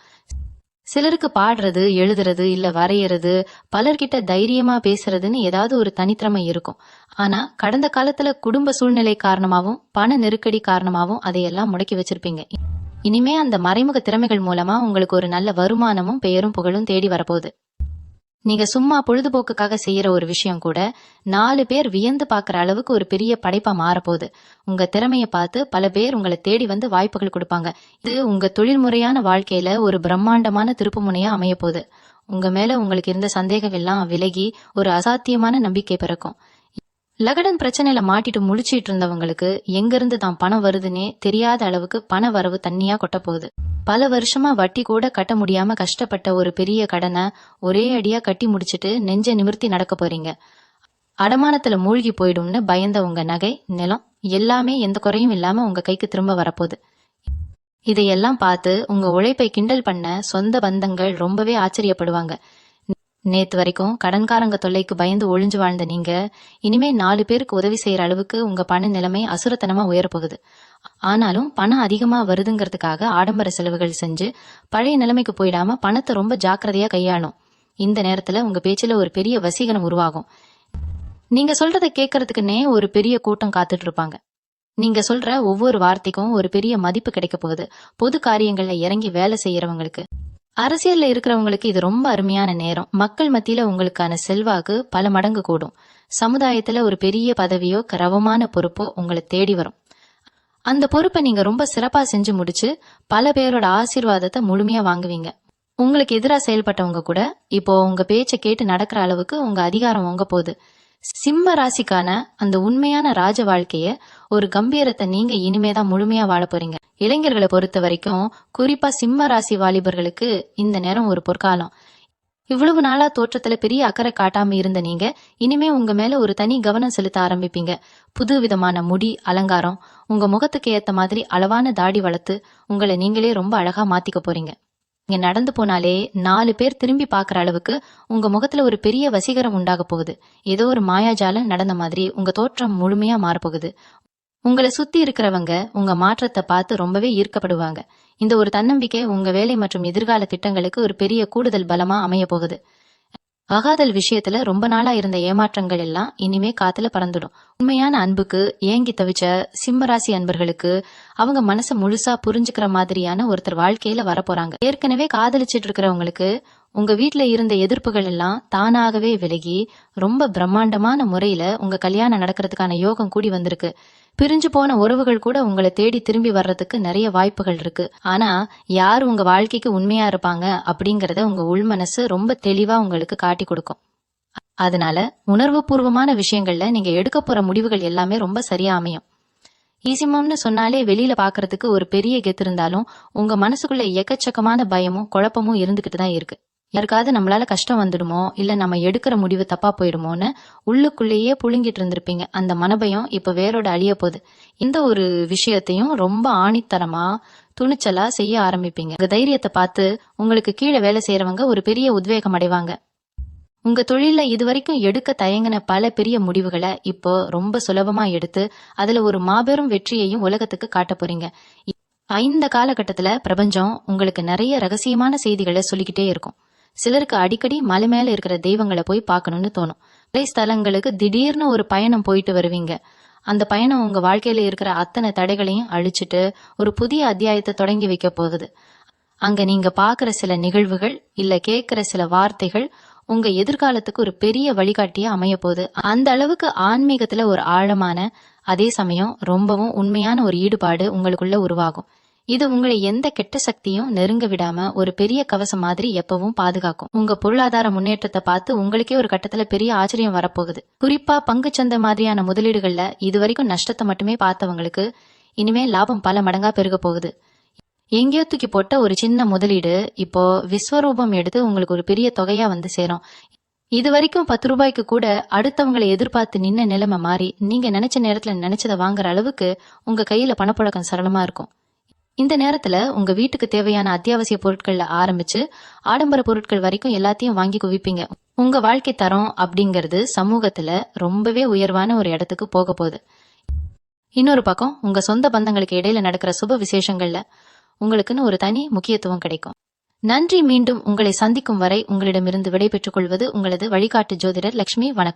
சிலருக்கு பாடுறது, எழுதுறது, இல்ல வரையறது, பலர்கிட்ட தைரியமா பேசுறதுன்னு ஏதாவது ஒரு தனித்திறமை இருக்கும். ஆனா கடந்த காலத்துல குடும்ப சூழ்நிலை காரணமாவும் பண நெருக்கடி காரணமாவும் அதையெல்லாம் முடக்கி வச்சிருப்பீங்க. இனிமே அந்த மறைமுக திறமைகள் மூலமா உங்களுக்கு ஒரு நல்ல வருமானமும் பெயரும் புகழும் தேடி வரப்போகுது. நீங்க சும்மா பொழுதுபோக்குக்காக செய்யற ஒரு விஷயம் கூட 4 பேர் வியந்து பாக்குற அளவுக்கு ஒரு பெரிய படைப்பா மாறப்போகுது. உங்க திறமைய பார்த்து பல பேர் உங்களை தேடி வந்து வாய்ப்புகள் கொடுப்பாங்க. இது உங்க தொழில்முறையான வாழ்க்கையில ஒரு பிரம்மாண்டமான திருப்பு முனையா அமைய போகுது. உங்க மேல உங்களுக்கு இருந்த சந்தேகம் எல்லாம் விலகி ஒரு அசாத்தியமான நம்பிக்கை பிறக்கும். லகடன் பிரச்சனையில மாட்டிட்டு முழிச்சிட்டு இருந்தவங்களுக்கு எங்கிருந்து தான் பணம் வருதுன்னே தெரியாத அளவுக்கு பண வரவு தண்ணியா கொட்ட போகுது. பல வருஷமா வட்டி கூட கட்ட முடியாம கஷ்டப்பட்ட ஒரு பெரிய கடனை ஒரே அடியா கட்டி முடிச்சிட்டு நெஞ்ச நிமிர்த்தி நடக்க போறீங்க. அடமானத்துல மூழ்கி போயிடும்னு பயந்த உங்க நகை, நிலம் எல்லாமே எந்த குறையும் இல்லாம உங்க கைக்கு திரும்ப வரப்போகுது. இதையெல்லாம் பார்த்து உங்க உழைப்பை கிண்டல் பண்ண சொந்த பந்தங்கள் ரொம்பவே ஆச்சரியப்படுவாங்க. நேத்து வரைக்கும் கடன்காரங்க தொல்லைக்கு பயந்து ஒளிஞ்சு வாழ்ந்த நீங்க இனிமே 4 பேருக்கு உதவி செய்யற அளவுக்கு உங்க பண நிலைமை அசுரத்தனமா உயரப்போகுது. ஆனாலும் பணம் அதிகமா வருதுங்கிறதுக்காக ஆடம்பர செலவுகள் செஞ்சு பழைய நிலைமைக்கு போயிடாம பணத்தை ரொம்ப ஜாக்கிரதையா கையாளும். இந்த நேரத்துல உங்க பேச்சுல ஒரு பெரிய வசீகரம் உருவாகும். நீங்க சொல்றதை கேட்கறதுக்குன்னே ஒரு பெரிய கூட்டம் காத்துட்டு இருப்பாங்க. நீங்க சொல்ற ஒவ்வொரு வார்த்தைக்கும் ஒரு பெரிய மதிப்பு கிடைக்க போகுது. பொது காரியங்கள்ல இறங்கி வேலை செய்யறவங்களுக்கு, அரசியல்ல இருக்கிறவங்களுக்கு இது ரொம்ப அருமையான நேரம். மக்கள் மத்தியில உங்களுக்கான செல்வாக்கு பல மடங்கு கூடும். சமுதாயத்துல ஒரு பெரிய பதவியோ கரவமான பொறுப்போ உங்களை தேடி வரும். அந்த பொறுப்பை நீங்க ரொம்ப சிறப்பா செஞ்சு முடிச்சு பல பேரோட ஆசீர்வாதத்தை முழுமையா வாங்குவீங்க. உங்களுக்கு எதிராக செயல்பட்டவங்க கூட இப்போ உங்க பேச்சை கேட்டு நடக்கிற அளவுக்கு உங்க அதிகாரம் உங்க போகுது. சிம்ம ராசிக்கான அந்த உண்மையான ராஜ வாழ்க்கைய, ஒரு கம்பீரத்தை நீங்க இனிமேதான் முழுமையா வாழ போறீங்க. இளைஞர்களை பொறுத்த வரைக்கும், குறிப்பா சிம்ம ராசி வாலிபர்களுக்கு இந்த நேரம் ஒரு பொற்காலம். இவ்வளவு நாளா தோற்றத்துல பெரிய அக்கறை காட்டாம இருந்த நீங்க இனிமே உங்க மேல ஒரு தனி கவனம் செலுத்த ஆரம்பிப்பீங்க. புது விதமான முடி, அலங்காரம், உங்க முகத்துக்கு ஏத்த மாதிரி அளவான தாடி வளர்த்து உங்களை நீங்களே ரொம்ப அழகா மாத்திக்க போறீங்க. நீங்க நடந்து போனாலே 4 பேர் திரும்பி பாக்குற அளவுக்கு உங்க முகத்துல ஒரு பெரிய வசீகரம் உண்டாக போகுது. ஏதோ ஒரு மாயாஜாலம் நடந்த மாதிரி உங்க தோற்றம் முழுமையா மாறப்போகுது. உங்களை சுத்தி இருக்கிறவங்க உங்க மாற்றத்தை பார்த்து ரொம்பவே ஈர்க்கப்படுவாங்க. இந்த ஒரு தன்னம்பிக்கை உங்க வேலை மற்றும் எதிர்கால திட்டங்களுக்கு ஒரு பெரிய கூடுதல் பலமா அமைய போகுது. காதல் விஷயத்துல ரொம்ப நாளா இருந்த ஏமாற்றங்கள் எல்லாம் இனிமே காத்துல பறந்துடும். உண்மையான அன்புக்கு ஏங்கி தவிச்ச சிம்மராசி அன்பர்களுக்கு அவங்க மனச முழுசா புரிஞ்சுக்கிற மாதிரியான ஒருத்தர் வாழ்க்கையில வரப்போறாங்க. ஏற்கனவே காதலிச்சிட்டு இருக்கிறவங்களுக்கு உங்க வீட்டுல இருந்த எதிர்ப்புகள் எல்லாம் தானாகவே விலகி ரொம்ப பிரம்மாண்டமான முறையில உங்க கல்யாணம் நடக்கிறதுக்கான யோகம் கூடி வந்திருக்கு. பிரிஞ்சு போன உறவுகள் கூட உங்களை தேடி திரும்பி வர்றதுக்கு நிறைய வாய்ப்புகள் இருக்கு. ஆனா யார் உங்க வாழ்க்கைக்கு உண்மையா இருப்பாங்க அப்படிங்கறத உங்க உள்மனசு ரொம்ப தெளிவா உங்களுக்கு காட்டி கொடுக்கும். அதனால உணர்வு பூர்வமான விஷயங்கள்ல நீங்க எடுக்க போற முடிவுகள் எல்லாமே ரொம்ப சரியா அமையும். ஈசிமம்னு சொன்னாலே வெளியில பாக்குறதுக்கு ஒரு பெரிய கெத்து இருந்தாலும் உங்க மனசுக்குள்ள எக்கச்சக்கமான பயமும் குழப்பமும் இருந்துகிட்டு தான் இருக்கு. யாருக்காவது நம்மளால கஷ்டம் வந்துடுமோ இல்ல நம்ம எடுக்கிற முடிவு தப்பா போயிடுமோன்னு உள்ளுக்குள்ளேயே புழுங்கிட்டு இருந்திருப்பீங்க. அந்த மனபயம் இப்ப வேரோட அழிய போகுது. இந்த ஒரு விஷயத்தையும் ரொம்ப ஆணித்தரமா துணிச்சலா செய்ய ஆரம்பிப்பீங்க. உங்க தைரியத்தை பார்த்து உங்களுக்கு கீழே வேலை செய்யறவங்க ஒரு பெரிய உத்வேகம் அடைவாங்க. உங்க தொழில இதுவரைக்கும் எடுக்க தயங்கின பல பெரிய முடிவுகளை இப்போ ரொம்ப சுலபமா எடுத்து அதுல ஒரு மாபெரும் வெற்றியையும் உலகத்துக்கு காட்ட போறீங்க. இந்த காலகட்டத்துல பிரபஞ்சம் உங்களுக்கு நிறைய ரகசியமான செய்திகளை சொல்லிக்கிட்டே இருக்கும். சிலருக்கு அடிக்கடி மலை மேல இருக்கிற தெய்வங்களை போய் பார்க்கணும்னு தோணும். ஸ்தலங்களுக்கு திடீர்னு ஒரு பயணம் போயிட்டு வருவீங்க. அந்த பயணம் உங்க வாழ்க்கையில இருக்கிற அத்தனை தடைகளையும் அழிச்சிட்டு ஒரு புதிய அத்தியாயத்தை தொடங்கி வைக்க போகுது. அங்க நீங்க பாக்குற சில நிகழ்வுகள் இல்ல கேட்கிற சில வார்த்தைகள் உங்க எதிர்காலத்துக்கு ஒரு பெரிய வழிகாட்டியா அமைய போகுது. அந்த அளவுக்கு ஆன்மீகத்துல ஒரு ஆழமான அதே சமயம் ரொம்பவும் உண்மையான ஒரு ஈடுபாடு உங்களுக்குள்ள உருவாகும். இது உங்களை எந்த கெட்ட சக்தியும் நெருங்க விடாம ஒரு பெரிய கவசம் மாதிரி எப்பவும் பாதுகாக்கும். உங்க பொருளாதார முன்னேற்றத்தை பார்த்து உங்களுக்கே ஒரு கட்டத்துல பெரிய ஆச்சரியம் வரப்போகுது. குறிப்பா பங்குச்சந்தை மாதிரியான முதலீடுகள்ல இதுவரைக்கும் நஷ்டத்தை மட்டுமே பார்த்தவங்களுக்கு இனிமே லாபம் பல மடங்கா பெருக போகுது. எங்கேயோ தூக்கி போட்ட ஒரு சின்ன முதலீடு இப்போ விஸ்வரூபம் எடுத்து உங்களுக்கு ஒரு பெரிய தொகையா வந்து சேரும். இது வரைக்கும் 10 ரூபாய்க்கு கூட அடுத்தவங்களை எதிர்பார்த்து நின்ன நிலைமை மாறி நீங்க நினைச்ச நேரத்துல நினைச்சதை வாங்குற அளவுக்கு உங்க கையில பணப்புழக்கம் சரளமா இருக்கும். இந்த நேரத்துல உங்க வீட்டுக்கு தேவையான அத்தியாவசிய பொருட்கள்ல ஆரம்பிச்சு ஆடம்பர பொருட்கள் வரைக்கும் எல்லாத்தையும் வாங்கி குவிப்பீங்க. உங்க வாழ்க்கை தரம் அப்படிங்கிறது சமூகத்துல ரொம்பவே உயர்வான ஒரு இடத்துக்கு போக போகுது. இன்னொரு பக்கம் உங்க சொந்த பந்தங்களுக்கு இடையில நடக்கிற சுப விசேஷங்கள்ல உங்களுக்குன்னு ஒரு தனி முக்கியத்துவம் கிடைக்கும். நன்றி. மீண்டும் உங்களை சந்திக்கும் வரை உங்களிடமிருந்து விடை பெற்றுக் கொள்வது உங்களது வழிகாட்டு ஜோதிடர் லட்சுமி. வணக்கம்.